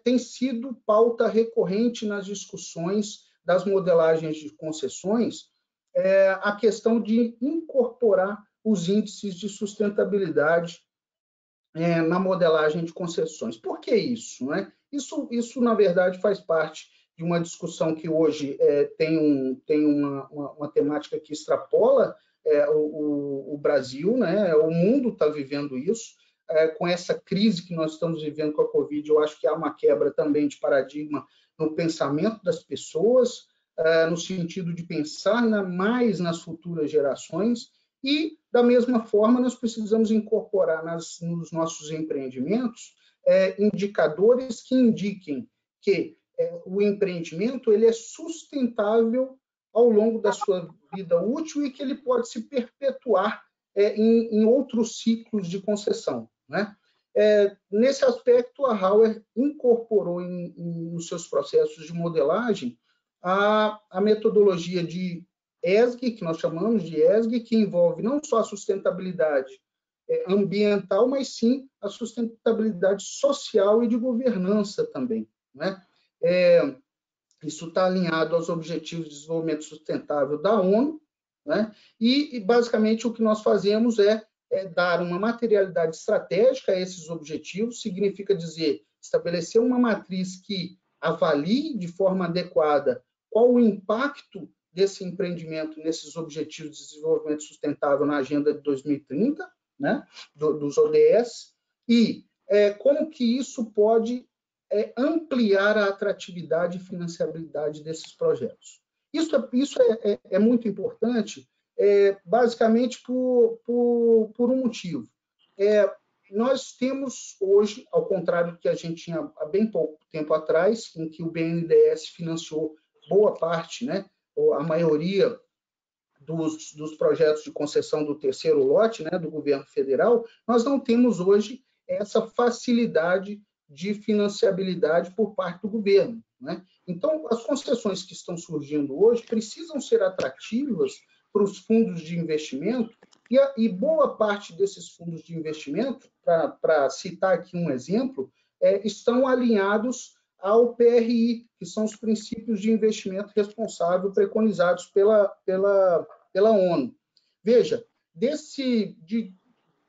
tem sido pauta recorrente nas discussões das modelagens de concessões, a questão de incorporar os índices de sustentabilidade na modelagem de concessões. Por que isso, né? Isso, na verdade, faz parte de uma discussão que hoje tem uma temática que extrapola o Brasil, né? O mundo está vivendo isso. Com essa crise que nós estamos vivendo com a Covid, eu acho que há uma quebra também de paradigma no pensamento das pessoas, no sentido de pensar mais nas futuras gerações, e, da mesma forma, nós precisamos incorporar nos nossos empreendimentos indicadores que indiquem que o empreendimento ele é sustentável ao longo da sua vida útil e que ele pode se perpetuar em outros ciclos de concessão, né? Nesse aspecto, a Hauer incorporou nos seus processos de modelagem a metodologia de ESG, que nós chamamos de ESG, que envolve não só a sustentabilidade ambiental, mas sim a sustentabilidade social e de governança também, né? Isso está alinhado aos Objetivos de Desenvolvimento Sustentável da ONU, né? E basicamente, o que nós fazemos é dar uma materialidade estratégica a esses objetivos, significa dizer, estabelecer uma matriz que avalie de forma adequada qual o impacto desse empreendimento nesses Objetivos de Desenvolvimento Sustentável na Agenda de 2030, né? Dos ODS, e como que isso pode ampliar a atratividade e financiabilidade desses projetos. Isso é muito importante, basicamente por um motivo. Nós temos hoje, ao contrário do que a gente tinha há bem pouco tempo atrás, em que o BNDES financiou boa parte, né, ou a maioria dos projetos de concessão do terceiro lote, né, do governo federal, nós não temos hoje essa facilidade de financiabilidade por parte do governo, né? Então, as concessões que estão surgindo hoje precisam ser atrativas para os fundos de investimento, e boa parte desses fundos de investimento, para citar aqui um exemplo, estão alinhados ao PRI, que são os princípios de investimento responsável preconizados pela ONU. Veja,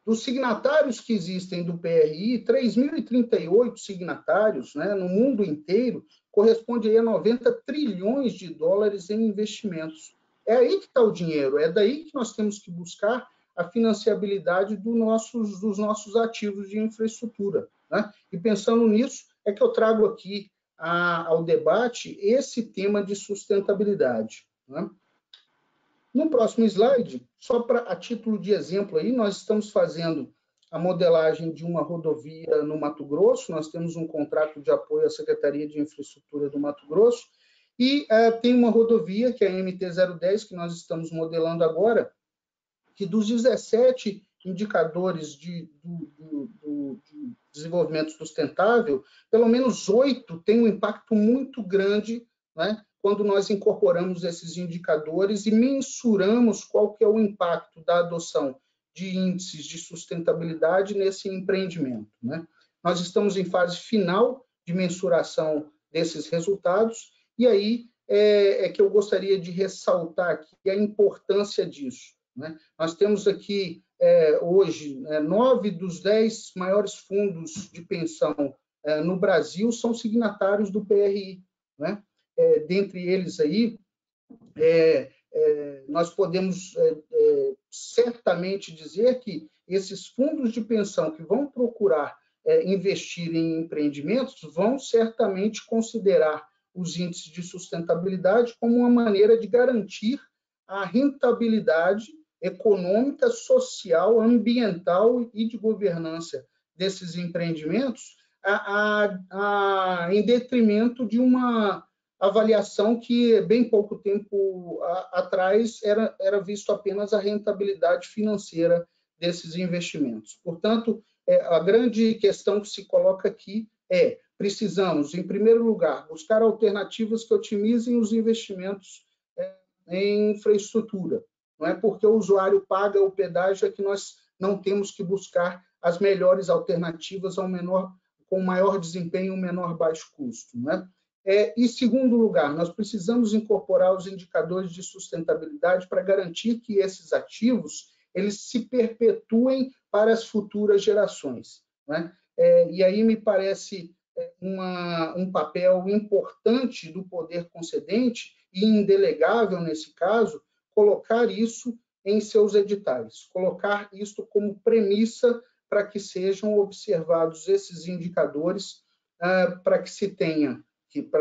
dos signatários que existem do PRI, 3.038 signatários, né, no mundo inteiro, corresponde aí a 90 trilhões de dólares em investimentos. É aí que está o dinheiro, é daí que nós temos que buscar a financiabilidade dos nossos ativos de infraestrutura, né? E pensando nisso, é que eu trago aqui ao debate esse tema de sustentabilidade, né? No próximo slide, só a título de exemplo aí, nós estamos fazendo a modelagem de uma rodovia no Mato Grosso, nós temos um contrato de apoio à Secretaria de Infraestrutura do Mato Grosso, e tem uma rodovia, que é a MT-010, que nós estamos modelando agora, que dos 17 indicadores de desenvolvimento sustentável, pelo menos 8 têm um impacto muito grande, né, quando nós incorporamos esses indicadores e mensuramos qual que é o impacto da adoção de índices de sustentabilidade nesse empreendimento, né? Nós estamos em fase final de mensuração desses resultados, e aí é que eu gostaria de ressaltar aqui a importância disso, né? Nós temos aqui, hoje, 9 dos 10 maiores fundos de pensão no Brasil são signatários do PRI, né? Dentre eles aí, nós podemos certamente dizer que esses fundos de pensão que vão procurar investir em empreendimentos vão certamente considerar os índices de sustentabilidade como uma maneira de garantir a rentabilidade econômica, social, ambiental e de governança desses empreendimentos, em detrimento de uma avaliação que, bem pouco tempo atrás, era visto apenas a rentabilidade financeira desses investimentos. Portanto, a grande questão que se coloca aqui é: precisamos, em primeiro lugar, buscar alternativas que otimizem os investimentos em infraestrutura. Não é porque o usuário paga o pedágio é que nós não temos que buscar as melhores alternativas com maior desempenho e menor baixo custo, não é? Em segundo lugar, nós precisamos incorporar os indicadores de sustentabilidade para garantir que esses ativos eles se perpetuem para as futuras gerações, né? E aí me parece um papel importante do poder concedente e indelegável, nesse caso, colocar isso em seus editais, colocar isto como premissa para que sejam observados esses indicadores, para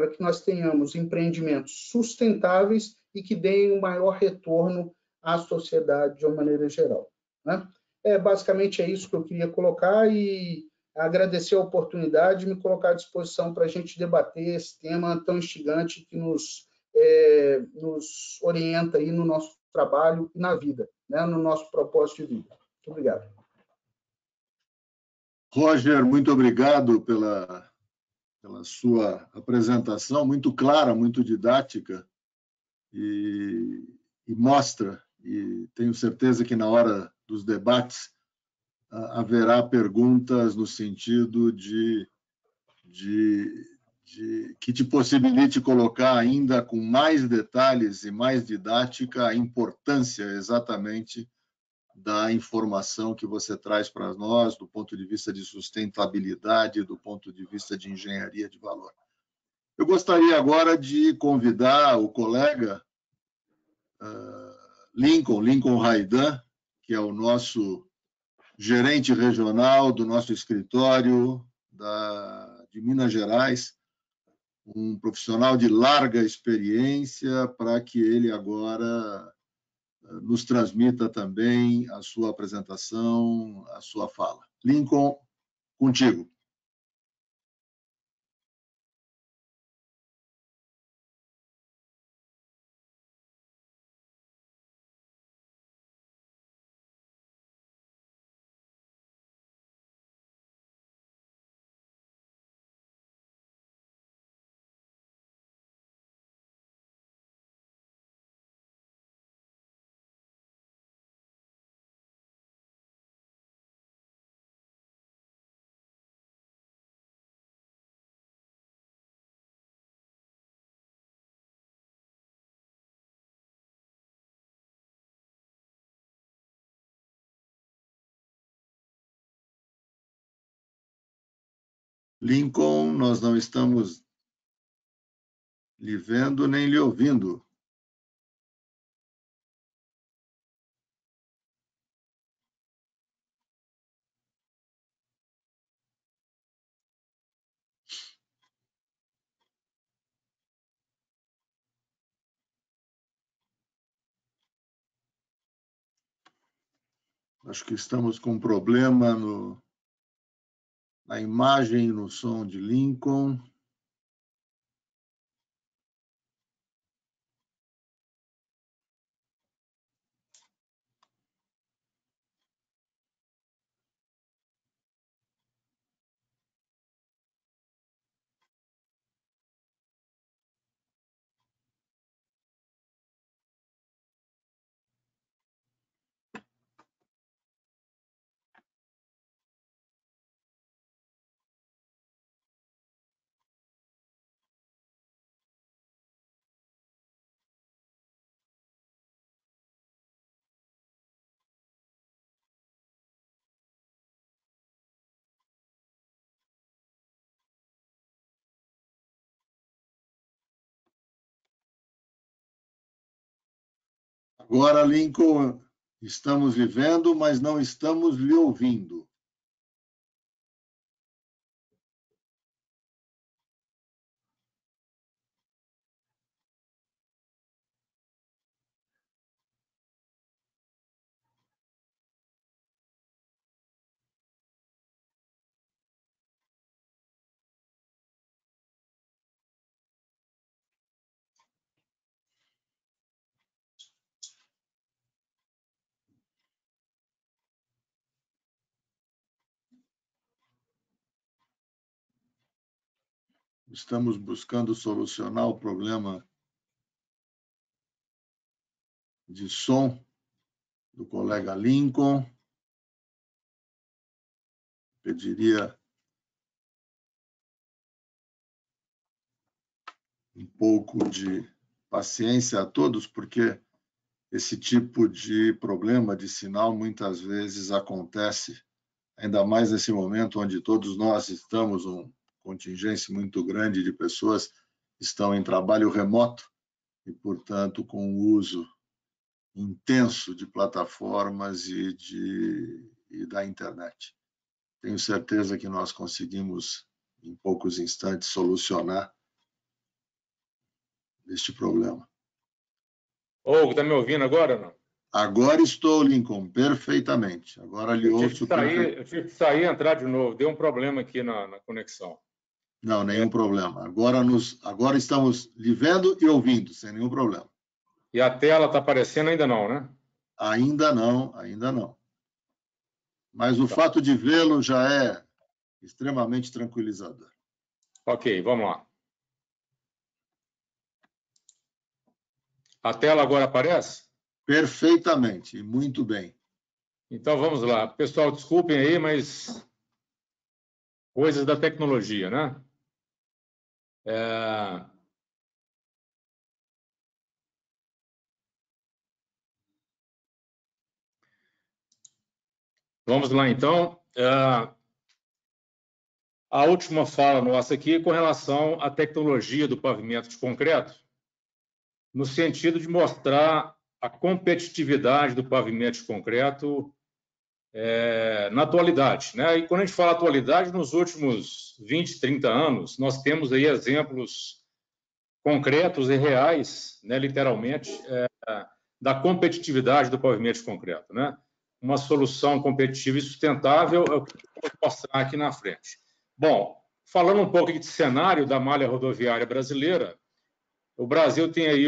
que nós tenhamos empreendimentos sustentáveis e que deem um maior retorno à sociedade de uma maneira geral, né? Basicamente é isso que eu queria colocar e agradecer a oportunidade e me colocar à disposição para a gente debater esse tema tão instigante que nos orienta aí no nosso trabalho e na vida, né? No nosso propósito de vida. Muito obrigado. Roger, muito obrigado pela sua apresentação, muito clara, muito didática, e mostra, e tenho certeza que na hora dos debates haverá perguntas no sentido que te possibilite colocar ainda com mais detalhes e mais didática a importância exatamente da informação que você traz para nós do ponto de vista de sustentabilidade, do ponto de vista de engenharia de valor. Eu gostaria agora de convidar o colega Lincoln Raidan, que é o nosso gerente regional do nosso escritório de Minas Gerais, um profissional de larga experiência, para que ele agora nos transmita também a sua apresentação, a sua fala. Lincoln, contigo. Lincoln, nós não estamos lhe vendo nem lhe ouvindo. Acho que estamos com um problema na imagem e no som de Lincoln. Agora, Lincoln, estamos lhe vendo, mas não estamos lhe ouvindo. Estamos buscando solucionar o problema de som do colega Lincoln. Pediria um pouco de paciência a todos, porque esse tipo de problema de sinal muitas vezes acontece, ainda mais nesse momento onde todos nós estamos, uma contingência muito grande de pessoas estão em trabalho remoto e, portanto, com o uso intenso de plataformas e da internet. Tenho certeza que nós conseguimos, em poucos instantes, solucionar este problema. Hugo, está me ouvindo agora ou não? Agora estou, Lincoln, perfeitamente. Agora lhe ouço perfeitamente. Eu tive que sair e entrar de novo. Deu um problema aqui na conexão. Não, nenhum problema. Agora estamos lhe vendo e ouvindo, sem nenhum problema. E a tela está aparecendo ainda não, né? Ainda não, ainda não. Mas o fato de vê-lo já é extremamente tranquilizador. Ok, vamos lá. A tela agora aparece? Perfeitamente, muito bem. Então vamos lá. Pessoal, desculpem aí, mas coisas da tecnologia, né? Vamos lá, então. A última fala nossa aqui é com relação à tecnologia do pavimento de concreto, no sentido de mostrar a competitividade do pavimento de concreto na atualidade, né? E quando a gente fala atualidade, nos últimos 20, 30 anos, nós temos aí exemplos concretos e reais, né, literalmente, da competitividade do pavimento de concreto, né? Uma solução competitiva e sustentável é o que eu vou mostrar aqui na frente. Bom, falando um pouco de cenário da malha rodoviária brasileira, o Brasil tem aí,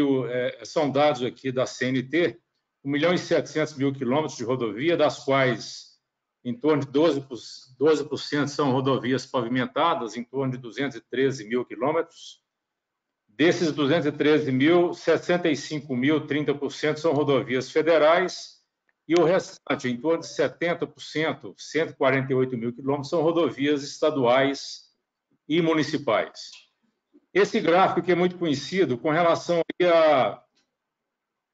são dados aqui da CNT, 1.700.000 quilômetros de rodovia, das quais em torno de 12% são rodovias pavimentadas, em torno de 213 mil quilômetros. Desses 213 mil, 65 mil, 30% são rodovias federais, e o restante, em torno de 70%, 148 mil quilômetros, são rodovias estaduais e municipais. Esse gráfico que é muito conhecido com relação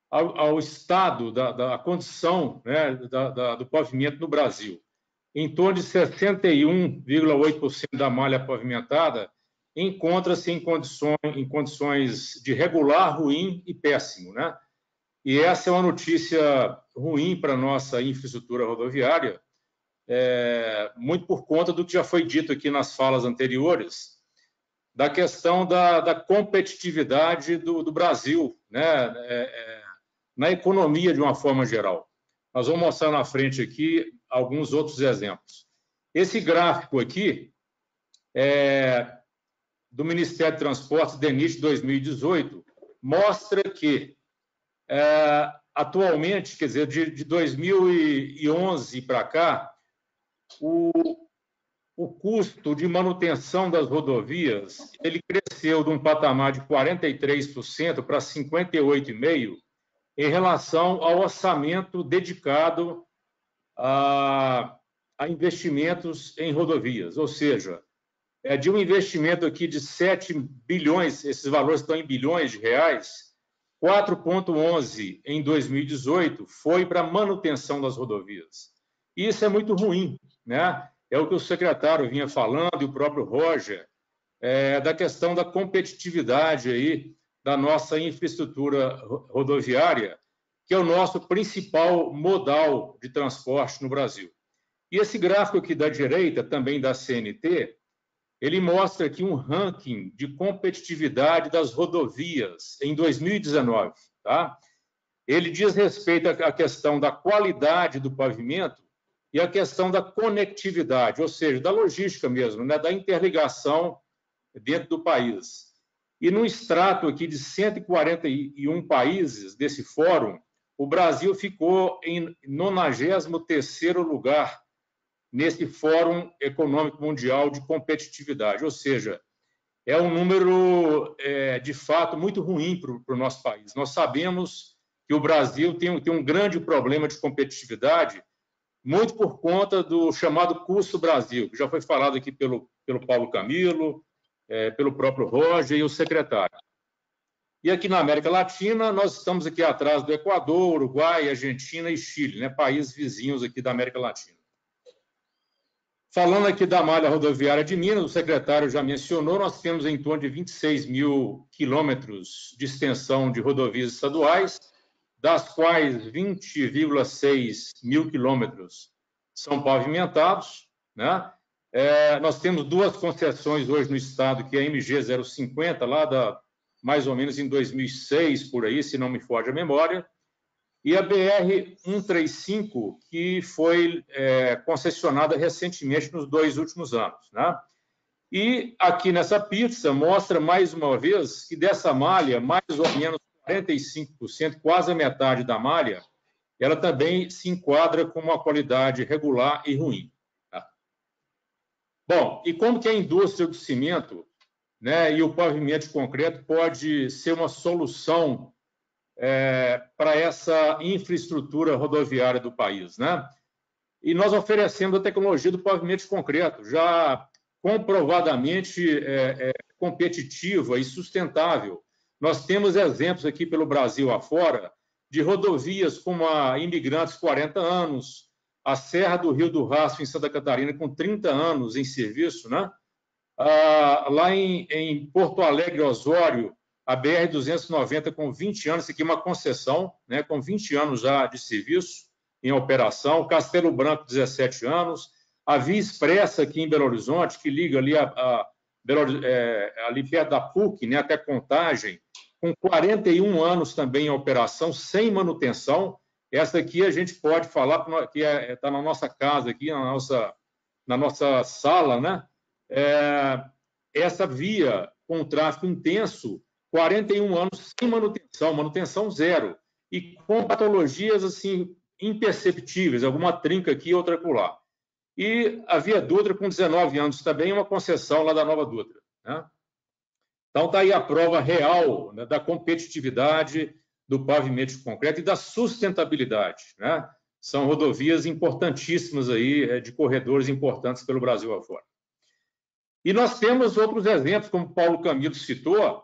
ao estado da condição, né, do pavimento no Brasil. Em torno de 61,8% da malha pavimentada encontra-se em condições de regular, ruim e péssimo, né? E essa é uma notícia ruim para a nossa infraestrutura rodoviária, muito por conta do que já foi dito aqui nas falas anteriores, da questão da competitividade do Brasil, né? Na economia de uma forma geral. Nós vamos mostrar na frente aqui alguns outros exemplos. Esse gráfico aqui é do Ministério de Transportes, DENIT 2018, mostra que atualmente, quer dizer, de 2011 para cá, o custo de manutenção das rodovias ele cresceu de um patamar de 43% para 58,5% em relação ao orçamento dedicado a investimentos em rodovias, ou seja, de um investimento aqui de 7 bilhões, esses valores estão em bilhões de reais, 4,11 em 2018 foi para manutenção das rodovias. E isso é muito ruim, né? É o que o secretário vinha falando e o próprio Roger, da questão da competitividade aí da nossa infraestrutura rodoviária, que é o nosso principal modal de transporte no Brasil. E esse gráfico aqui da direita, também da CNT, ele mostra aqui um ranking de competitividade das rodovias em 2019. Tá? Ele diz respeito à questão da qualidade do pavimento e à questão da conectividade, ou seja, da logística mesmo, né? Da interligação dentro do país. E no extrato aqui de 141 países desse fórum, o Brasil ficou em 93º lugar nesse Fórum Econômico Mundial de Competitividade, ou seja, é um número, de fato, muito ruim para o nosso país. Nós sabemos que o Brasil tem um grande problema de competitividade, muito por conta do chamado custo Brasil, que já foi falado aqui pelo Paulo Camilo, pelo próprio Roger e o secretário. E aqui na América Latina, nós estamos aqui atrás do Equador, Uruguai, Argentina e Chile, né, países vizinhos aqui da América Latina. Falando aqui da malha rodoviária de Minas, o secretário já mencionou, nós temos em torno de 26 mil quilômetros de extensão de rodovias estaduais, das quais 20,6 mil quilômetros são pavimentados, né? Nós temos duas concessões hoje no estado, que é a MG 050, lá mais ou menos em 2006, por aí, se não me foge a memória, e a BR 135, que foi concessionada recentemente nos 2 últimos anos, né? E aqui nessa pizza mostra mais uma vez que dessa malha, mais ou menos 45%, quase a metade da malha, ela também se enquadra com uma qualidade regular e ruim. Tá? Bom, e como que a indústria do cimento, né, e o pavimento de concreto pode ser uma solução para essa infraestrutura rodoviária do país, né? E nós oferecemos a tecnologia do pavimento de concreto, já comprovadamente competitiva e sustentável. Nós temos exemplos aqui pelo Brasil afora de rodovias como a Imigrantes 40 anos, a Serra do Rio do Rastro em Santa Catarina com 30 anos em serviço, né? Lá em Porto Alegre, Osório, a BR-290 com 20 anos, isso aqui é uma concessão, né, com 20 anos já de serviço em operação, Castelo Branco, 17 anos, a Via Expressa aqui em Belo Horizonte, que liga ali, ali perto da PUC, né, até Contagem, com 41 anos também em operação, sem manutenção. Essa aqui a gente pode falar que está na nossa casa, aqui na nossa sala, né? Essa via com tráfego intenso, 41 anos sem manutenção zero, e com patologias assim imperceptíveis, alguma trinca aqui, outra acolá. E a Via Dutra, com 19 anos também, uma concessão lá da Nova Dutra. Né? Então, está aí a prova real, né, da competitividade do pavimento de concreto e da sustentabilidade. Né? São rodovias importantíssimas aí, de corredores importantes pelo Brasil afora. E nós temos outros exemplos, como o Paulo Camilo citou,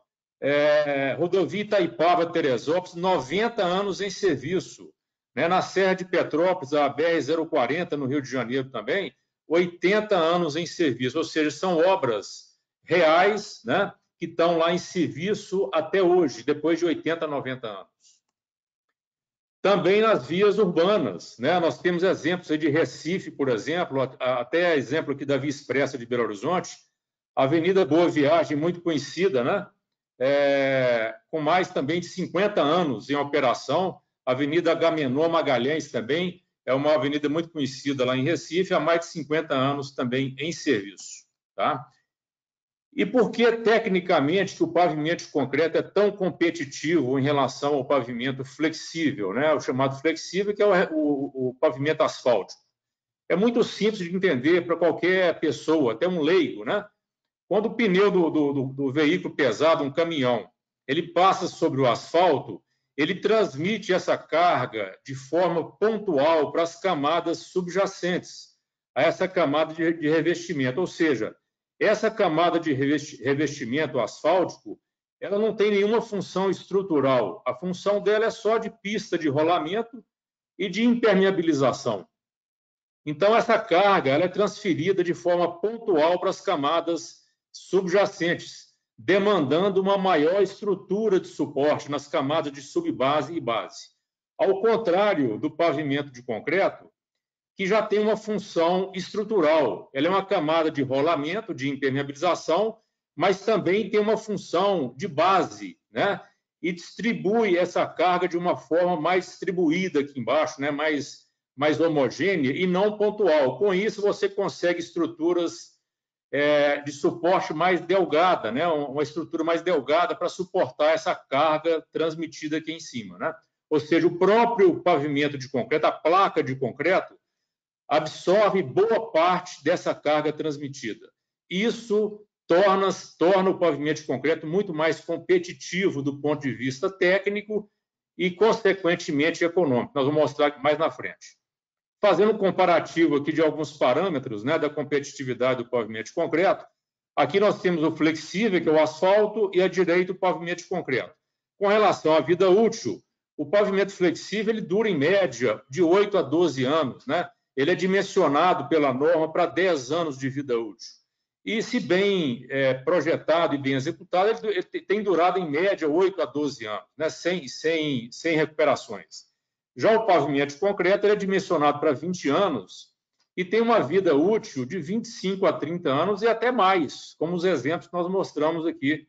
rodovia Itaipava-Teresópolis, 90 anos em serviço. Né? Na Serra de Petrópolis, a BR-040, no Rio de Janeiro também, 80 anos em serviço, ou seja, são obras reais, né, que estão lá em serviço até hoje, depois de 80, 90 anos. Também nas vias urbanas, né? Nós temos exemplos aí de Recife, por exemplo, até exemplo aqui da Via Expressa de Belo Horizonte, a Avenida Boa Viagem, muito conhecida, né? Com mais também de 50 anos em operação, Avenida Agamenon Magalhães também é uma avenida muito conhecida lá em Recife, há mais de 50 anos também em serviço. Tá? E por que, tecnicamente, que o pavimento de concreto é tão competitivo em relação ao pavimento flexível, né? O chamado flexível, que é o pavimento asfáltico? É muito simples de entender para qualquer pessoa, até um leigo, né? Quando o pneu do veículo pesado, um caminhão, ele passa sobre o asfalto, ele transmite essa carga de forma pontual para as camadas subjacentes a essa camada de revestimento. Ou seja, essa camada de revestimento asfáltico, ela não tem nenhuma função estrutural. A função dela é só de pista de rolamento e de impermeabilização. Então, essa carga ela é transferida de forma pontual para as camadas subjacentes, demandando uma maior estrutura de suporte nas camadas de subbase e base. Ao contrário do pavimento de concreto, que já tem uma função estrutural. Ela é uma camada de rolamento, de impermeabilização, mas também tem uma função de base, né? E distribui essa carga de uma forma mais distribuída aqui embaixo, né? mais homogênea e não pontual. Com isso, você consegue estruturas de suporte mais delgada, né? Uma estrutura mais delgada para suportar essa carga transmitida aqui em cima, né? Ou seja, o próprio pavimento de concreto, a placa de concreto, absorve boa parte dessa carga transmitida. Isso torna o pavimento de concreto muito mais competitivo do ponto de vista técnico e, consequentemente, econômico. Nós vamos mostrar mais na frente. Fazendo um comparativo aqui de alguns parâmetros, né, da competitividade do pavimento de concreto, aqui nós temos o flexível, que é o asfalto, e à direita o pavimento de concreto. Com relação à vida útil, o pavimento flexível ele dura, em média, de 8 a 12 anos, né? Ele é dimensionado pela norma para 10 anos de vida útil. E, se bem projetado e bem executado, ele tem durado, em média, 8 a 12 anos, né? sem recuperações. Já o pavimento de concreto ele é dimensionado para 20 anos e tem uma vida útil de 25 a 30 anos e até mais, como os exemplos que nós mostramos aqui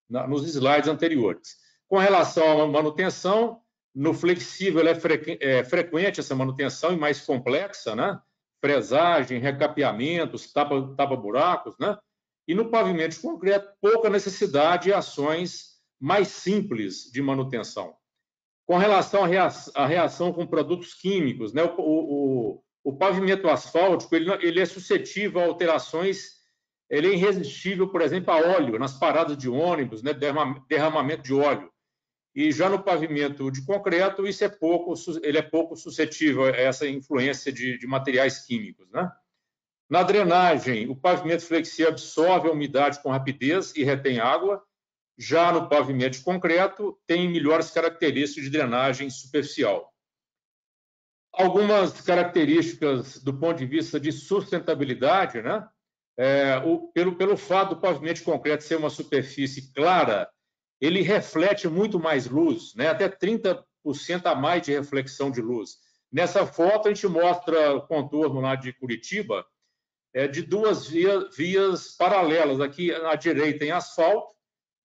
nos slides anteriores. Com relação à manutenção, no flexível é frequente essa manutenção e mais complexa, né? Fresagem, recapeamentos, tapa-buracos, né? E no pavimento de concreto, pouca necessidade e ações mais simples de manutenção. Com relação à reação com produtos químicos, né? O pavimento asfáltico ele é suscetível a alterações, ele é irresistível, por exemplo, a óleo, nas paradas de ônibus, né? Derramamento de óleo. E já no pavimento de concreto, ele é pouco suscetível a essa influência de materiais químicos, né? Na drenagem, o pavimento flexível absorve a umidade com rapidez e retém água. Já no pavimento de concreto, tem melhores características de drenagem superficial. Algumas características do ponto de vista de sustentabilidade, né? Pelo fato do pavimento de concreto ser uma superfície clara, ele reflete muito mais luz, né? Até 30% a mais de reflexão de luz. Nessa foto, a gente mostra o contorno lá de Curitiba, de duas vias paralelas, aqui à direita em asfalto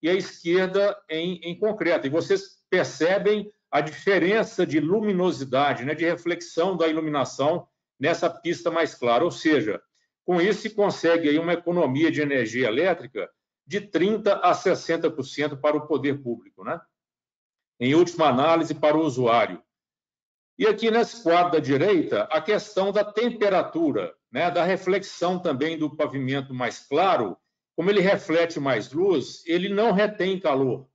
e à esquerda em concreto. E vocês percebem a diferença de luminosidade, né? De reflexão da iluminação nessa pista mais clara. Ou seja, com isso se consegue aí uma economia de energia elétrica de 30% a 60% para o poder público, né? Em última análise, para o usuário. E aqui nesse quadro da direita, a questão da temperatura, né? Da reflexão também do pavimento mais claro, como ele reflete mais luz, ele não retém calor.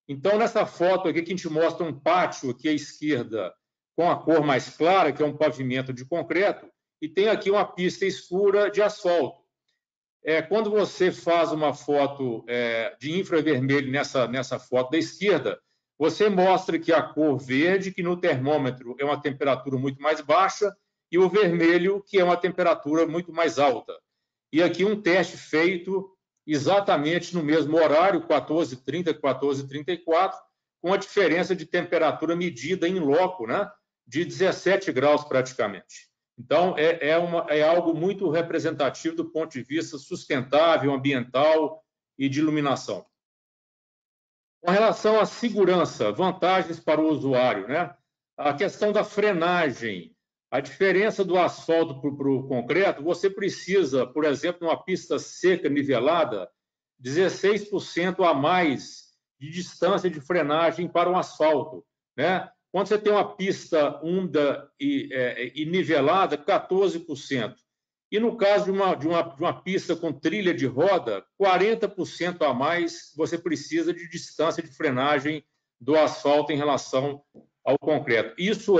Então, nessa foto aqui que a gente mostra um pátio aqui à esquerda com a cor mais clara, que é um pavimento de concreto, e tem aqui uma pista escura de asfalto. Quando você faz uma foto de infravermelho nessa foto da esquerda, você mostra que a cor verde, que no termômetro é uma temperatura muito mais baixa, e o vermelho, que é uma temperatura muito mais alta. E aqui um teste feito exatamente no mesmo horário, 14h30, 14h34, com a diferença de temperatura medida em loco, né, de 17 graus praticamente. Então, é algo muito representativo do ponto de vista sustentável, ambiental e de iluminação. Com relação à segurança, vantagens para o usuário, né? A questão da frenagem, a diferença do asfalto para o concreto, você precisa, por exemplo, numa pista seca, nivelada, 16% a mais de distância de frenagem para o asfalto, né? Quando você tem uma pista úmida e nivelada, 14%. E no caso de uma pista com trilha de roda, 40% a mais você precisa de distância de frenagem do asfalto em relação ao concreto. Isso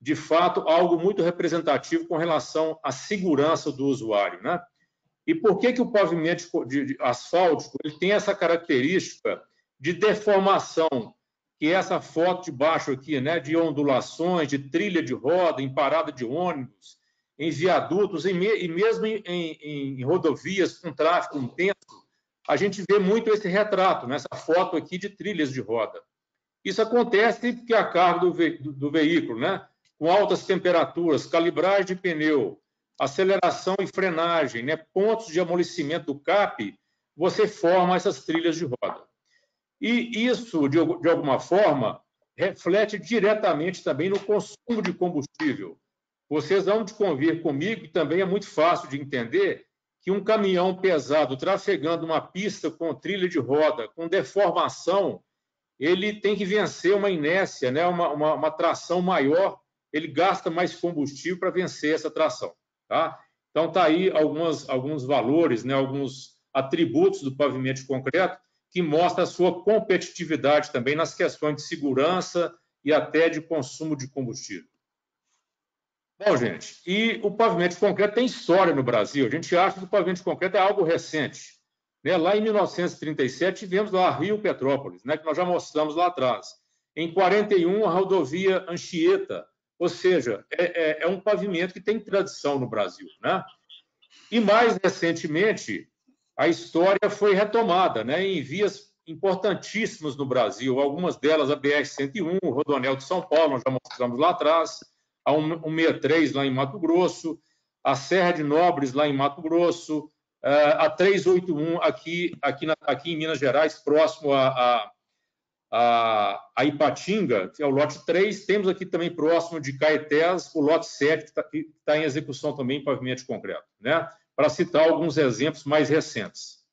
de fato, algo muito representativo com relação à segurança do usuário, né? E por que o pavimento asfáltico ele tem essa característica de deformação, que é essa foto de baixo aqui, né, de ondulações, de trilha de roda, em parada de ônibus, em viadutos e mesmo em rodovias com tráfego intenso, a gente vê muito esse retrato, nessa foto aqui de trilhas de roda. Isso acontece porque a carga do veículo, né, com altas temperaturas, calibragem de pneu, aceleração e frenagem, né, pontos de amolecimento do CAP, você forma essas trilhas de roda. E isso, de alguma forma, reflete diretamente também no consumo de combustível. Vocês vão convir comigo, e também é muito fácil de entender, que um caminhão pesado trafegando uma pista com trilha de roda, com deformação, ele tem que vencer uma inércia, né? uma tração maior, ele gasta mais combustível para vencer essa tração. Tá? Então, está aí alguns valores, né? Alguns atributos do pavimento de concreto que mostram a sua competitividade também nas questões de segurança e até de consumo de combustível. Bom, gente, e o pavimento de concreto tem história no Brasil. A gente acha que o pavimento de concreto é algo recente. Né? Lá em 1937, tivemos lá Rio Petrópolis, né? Que nós já mostramos lá atrás. Em 41, a rodovia Anchieta, ou seja, é um pavimento que tem tradição no Brasil. Né? E mais recentemente, a história foi retomada, né? Em vias importantíssimas no Brasil, algumas delas a BR-101, o Rodoanel de São Paulo, nós já mostramos lá atrás, a 163 lá em Mato Grosso, a Serra de Nobres lá em Mato Grosso, a 381 aqui em Minas Gerais, próximo a Ipatinga, que é o lote 3. Temos aqui também próximo de Caetés o lote 7, que está em execução também em pavimento de concreto, né? Para citar alguns exemplos mais recentes.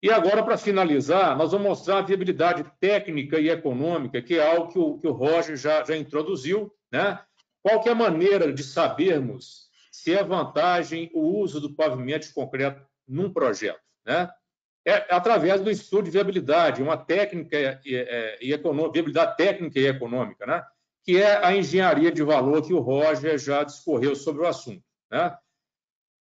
E agora, para finalizar, nós vamos mostrar a viabilidade técnica e econômica, que é algo que o Roger já introduziu, né? Qual que é a maneira de sabermos se é vantagem o uso do pavimento de concreto num projeto, né? É através do estudo de viabilidade, uma técnica viabilidade técnica e econômica, né? Que é a engenharia de valor que o Roger já discorreu sobre o assunto, né?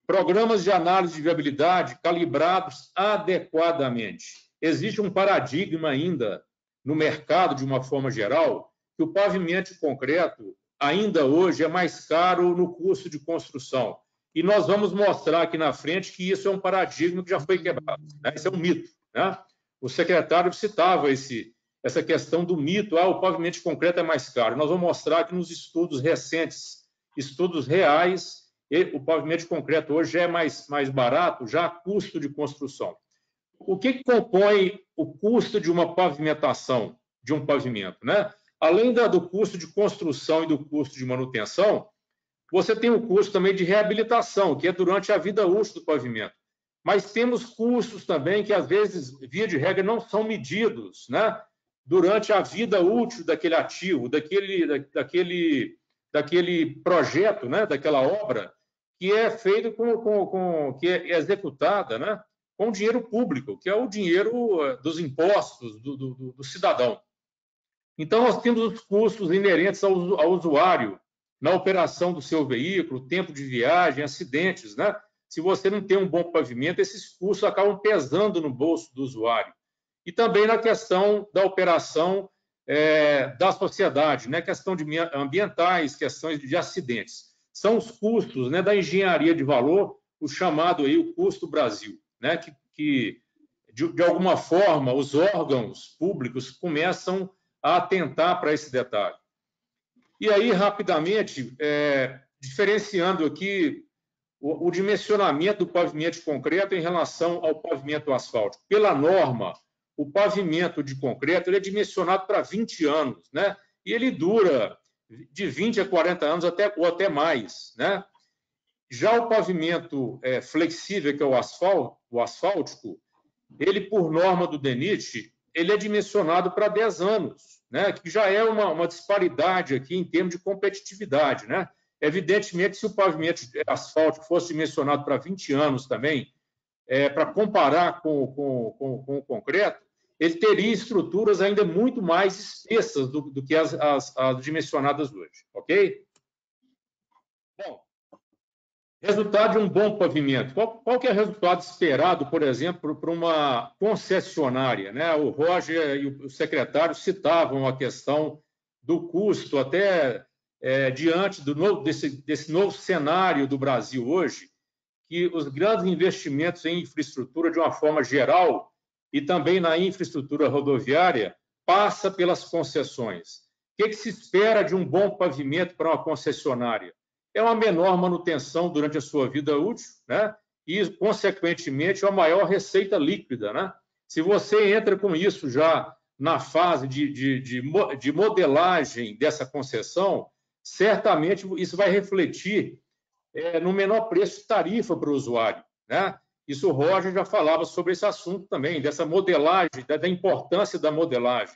Programas de análise de viabilidade calibrados adequadamente. Existe um paradigma ainda no mercado, de uma forma geral, que o pavimento de concreto ainda hoje é mais caro no custo de construção. E nós vamos mostrar aqui na frente que isso é um paradigma que já foi quebrado, né? Isso é um mito, né? O secretário citava essa questão do mito, o pavimento de concreto é mais caro. Nós vamos mostrar que nos estudos recentes, estudos reais, o pavimento de concreto hoje é mais barato, já a custo de construção. O que compõe o custo de uma pavimentação, de um pavimento, né? Além do custo de construção e do custo de manutenção, você tem o custo também de reabilitação, que é durante a vida útil do pavimento. Mas temos custos também que, às vezes, via de regra, não são medidos, né? Durante a vida útil daquele ativo, daquele projeto, né? Daquela obra, que é feito que é executada, né? Com dinheiro público, que é o dinheiro dos impostos do cidadão. Então, nós temos os custos inerentes ao usuário na operação do seu veículo, tempo de viagem, acidentes, né? Se você não tem um bom pavimento, esses custos acabam pesando no bolso do usuário. E também na questão da operação da sociedade, né? Questão de ambientais, questões de acidentes. São os custos, né, da engenharia de valor, o chamado aí o custo Brasil, né? Que de alguma forma, os órgãos públicos começam a atentar para esse detalhe. E aí, rapidamente, diferenciando aqui o dimensionamento do pavimento de concreto em relação ao pavimento asfáltico. Pela norma, o pavimento de concreto ele é dimensionado para 20 anos, né? E ele dura de 20 a 40 anos ou até mais, né? Já o pavimento flexível, que é o asfáltico, ele, por norma do DENIT, ele é dimensionado para 10 anos, né? Que já é uma disparidade aqui em termos de competitividade, né? Evidentemente, se o pavimento asfáltico fosse dimensionado para 20 anos também, para comparar com o concreto, ele teria estruturas ainda muito mais espessas do que as dimensionadas hoje, ok? Bom, resultado de um bom pavimento. Qual que é o resultado esperado, por exemplo, para uma concessionária, né? O Roger e o secretário citavam a questão do custo, até diante desse novo cenário do Brasil hoje, que os grandes investimentos em infraestrutura, de uma forma geral, e também na infraestrutura rodoviária, passa pelas concessões. O que se espera de um bom pavimento para uma concessionária? É uma menor manutenção durante a sua vida útil, né? E, consequentemente, uma maior receita líquida, né? Se você entra com isso já na fase de modelagem dessa concessão, certamente isso vai refletir no menor preço de tarifa para o usuário, né? Isso o Roger já falava sobre esse assunto também, dessa modelagem, da importância da modelagem,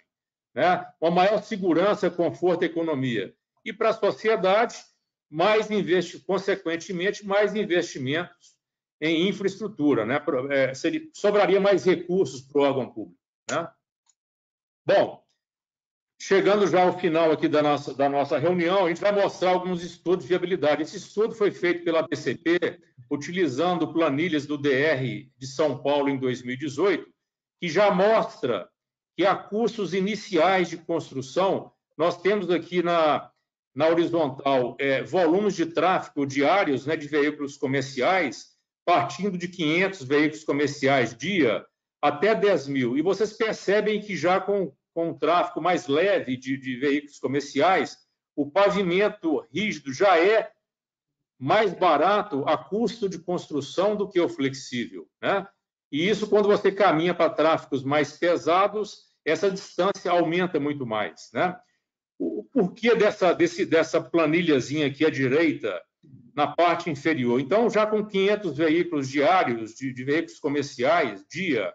né? Uma maior segurança, conforto e economia. E para a sociedade, consequentemente, mais investimentos em infraestrutura, né? Sobraria mais recursos para o órgão público, né? Bom, chegando já ao final aqui da nossa reunião, a gente vai mostrar alguns estudos de viabilidade. Esse estudo foi feito pela ABCP, utilizando planilhas do DR de São Paulo em 2018, que já mostra que a custos iniciais de construção, nós temos aqui na horizontal volumes de tráfego diários, né, de veículos comerciais, partindo de 500 veículos comerciais dia até 10 mil. E vocês percebem que já com um tráfego mais leve de veículos comerciais, o pavimento rígido já é mais barato a custo de construção do que o flexível, né? E isso, quando você caminha para tráfegos mais pesados, essa distância aumenta muito mais, né? O porquê dessa planilhazinha aqui à direita, na parte inferior? Então, já com 500 veículos diários de veículos comerciais, dia,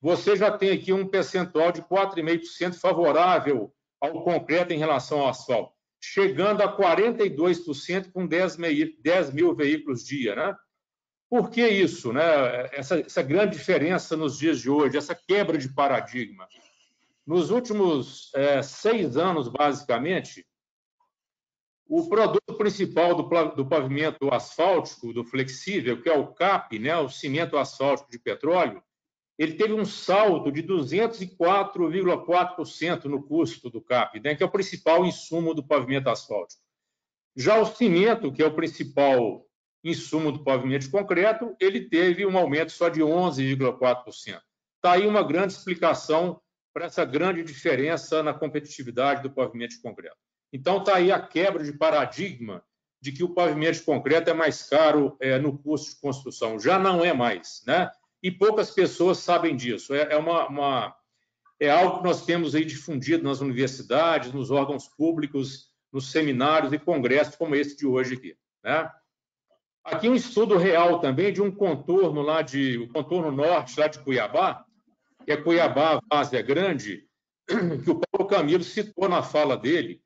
você já tem aqui um percentual de 4,5% favorável ao concreto em relação ao asfalto, chegando a 42% com 10 mil veículos dia, né? Por que isso, né? Essa grande diferença nos dias de hoje, essa quebra de paradigma. Nos últimos 6 anos, basicamente, o produto principal do pavimento asfáltico, do flexível, que é o CAP, né? O cimento asfáltico de petróleo, ele teve um salto de 204,4% no custo do CAP, né, que é o principal insumo do pavimento asfáltico. Já o cimento, que é o principal insumo do pavimento de concreto, ele teve um aumento só de 11,4%. Está aí uma grande explicação para essa grande diferença na competitividade do pavimento de concreto. Então, está aí a quebra de paradigma de que o pavimento de concreto é mais caro no custo de construção. Já não é mais, né? E poucas pessoas sabem disso. É algo que nós temos aí difundido nas universidades, nos órgãos públicos, nos seminários e congressos como esse de hoje aqui, né? Aqui um estudo real também de um contorno o contorno norte lá de Cuiabá, que é Cuiabá, Várzea Grande, que o Paulo Camilo citou na fala dele,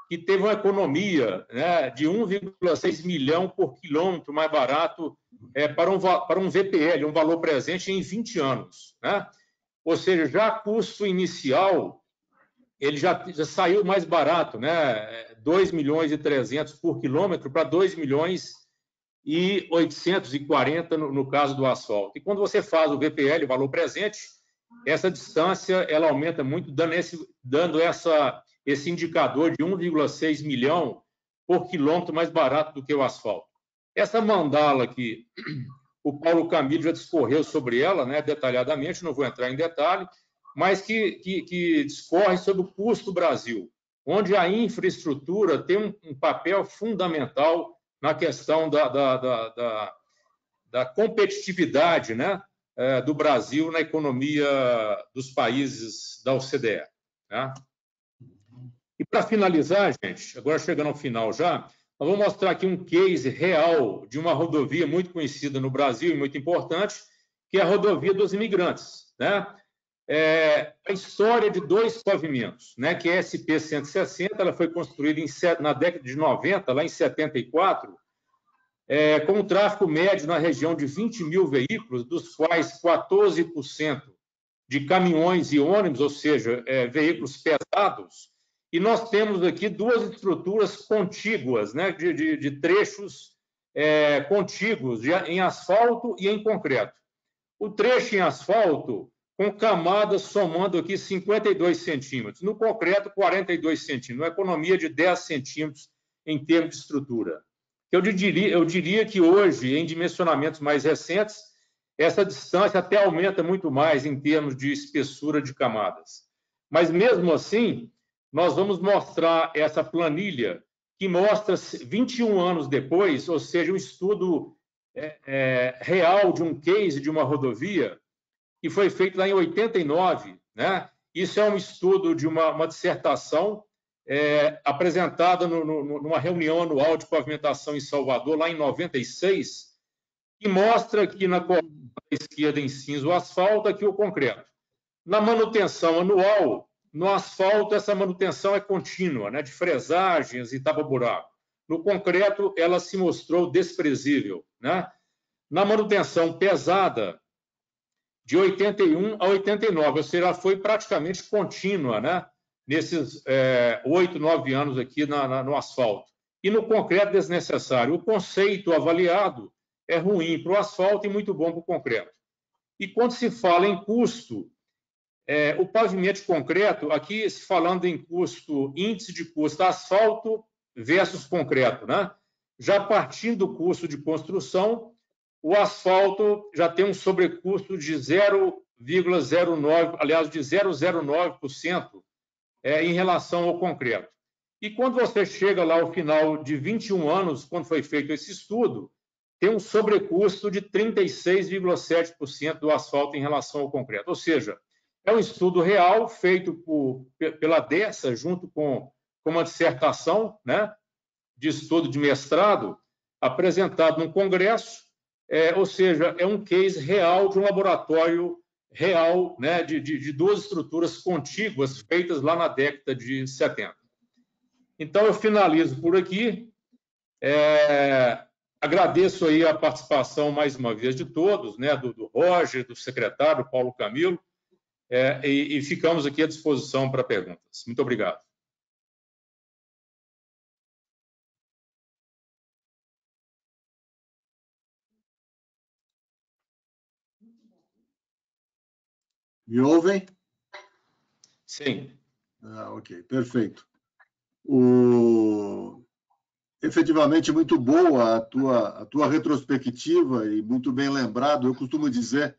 que teve uma economia, né, de 1,6 milhão por quilômetro mais barato para um VPL, um valor presente, em 20 anos, né? Ou seja, já custo inicial, ele já saiu mais barato, né? 2 milhões e 300 por quilômetro para 2 milhões e 840 no caso do asfalto. E quando você faz o VPL, o valor presente, essa distância ela aumenta muito, dando esse indicador de 1,6 milhão por quilômetro mais barato do que o asfalto. Essa mandala aqui, o Paulo Camilo já discorreu sobre ela, né, detalhadamente, não vou entrar em detalhe, mas que discorre sobre o custo do Brasil, onde a infraestrutura tem um papel fundamental na questão da competitividade, né, do Brasil na economia dos países da OCDE. Né? E, para finalizar, gente, agora chegando ao final já, nós vamos mostrar aqui um case real de uma rodovia muito conhecida no Brasil e muito importante, que é a rodovia dos imigrantes. Né? A história de 2 pavimentos, né, que é a SP-160, ela foi construída na década de 90, lá em 74, com um tráfego médio na região de 20 mil veículos, dos quais 14% de caminhões e ônibus, ou seja, veículos pesados, e nós temos aqui 2 estruturas contíguas, né, de trechos contíguos, em asfalto e em concreto. O trecho em asfalto, com camadas somando aqui 52 centímetros, no concreto 42 centímetros, uma economia de 10 centímetros em termos de estrutura. Eu diria que hoje, em dimensionamentos mais recentes, essa distância até aumenta muito mais em termos de espessura de camadas. Mas, mesmo assim, nós vamos mostrar essa planilha que mostra 21 anos depois, ou seja, um estudo real de um case de uma rodovia, que foi feito lá em 89, né? Isso é um estudo de uma dissertação apresentada numa reunião anual de pavimentação em Salvador, lá em 96, que mostra que na coluna esquerda em cinza o asfalto, aqui o concreto. Na manutenção anual, no asfalto, essa manutenção é contínua, né? De fresagens e tapa-buraco. No concreto, ela se mostrou desprezível. Né? Na manutenção pesada, de 81 a 89, ou seja, ela foi praticamente contínua, né? Nesses 8, 9 anos aqui no asfalto. E no concreto desnecessário. O conceito avaliado é ruim para o asfalto e muito bom para o concreto. E quando se fala em custo, o pavimento de concreto, aqui se falando em custo, índice de custo asfalto versus concreto, né? Já partindo do custo de construção, o asfalto já tem um sobrecusto de 0,09%, aliás, de 0,09% em relação ao concreto. E quando você chega lá ao final de 21 anos, quando foi feito esse estudo, tem um sobrecusto de 36,7% do asfalto em relação ao concreto. Ou seja, é um estudo real feito pela DESA, junto com uma dissertação, né, de estudo de mestrado, apresentado num congresso, ou seja, é um case real de um laboratório real, né, de 2 estruturas contíguas feitas lá na década de 70. Então, eu finalizo por aqui. Agradeço aí a participação, mais uma vez, de todos, né, do Roger, do secretário, Paulo Camilo, e ficamos aqui à disposição para perguntas. Muito obrigado. Me ouvem? Sim. Ok, perfeito. Efetivamente, muito boa a tua retrospectiva e muito bem lembrado. Eu costumo dizer,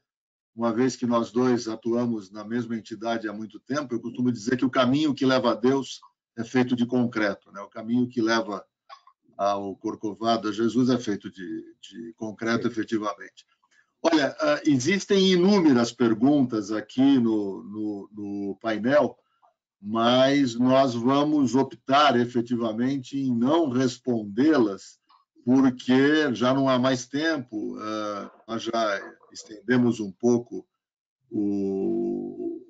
uma vez que nós dois atuamos na mesma entidade há muito tempo, eu costumo dizer que o caminho que leva a Deus é feito de concreto, né? O caminho que leva ao Corcovado, a Jesus, é feito de concreto, efetivamente. Olha, existem inúmeras perguntas aqui no painel, mas nós vamos optar efetivamente em não respondê-las, porque já não há mais tempo, nós já estendemos um pouco o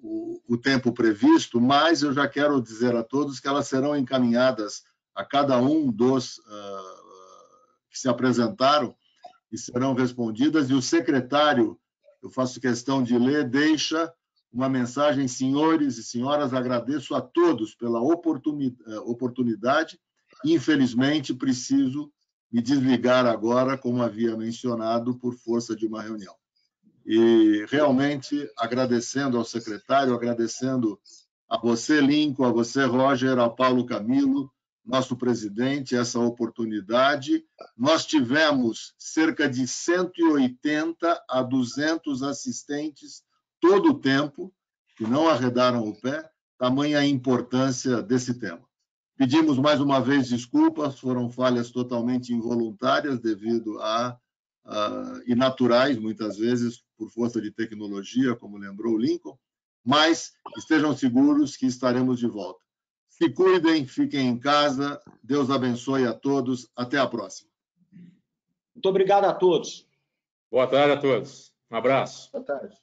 tempo previsto, mas eu já quero dizer a todos que elas serão encaminhadas a cada um dos que se apresentaram e serão respondidas, e o secretário, eu faço questão de ler, deixa uma mensagem: senhores e senhoras, agradeço a todos pela oportunidade. Infelizmente, preciso me desligar agora, como havia mencionado, por força de uma reunião. E realmente agradecendo ao secretário, agradecendo a você, Lincoln, a você, Roger, a Paulo Camilo, nosso presidente, essa oportunidade. Nós tivemos cerca de 180 a 200 assistentes todo o tempo, que não arredaram o pé, tamanha a importância desse tema. Pedimos mais uma vez desculpas, foram falhas totalmente involuntárias devido à e naturais, muitas vezes, por força de tecnologia, como lembrou o Lincoln, mas estejam seguros que estaremos de volta. Se cuidem, fiquem em casa. Deus abençoe a todos. Até a próxima. Muito obrigado a todos. Boa tarde a todos. Um abraço. Boa tarde.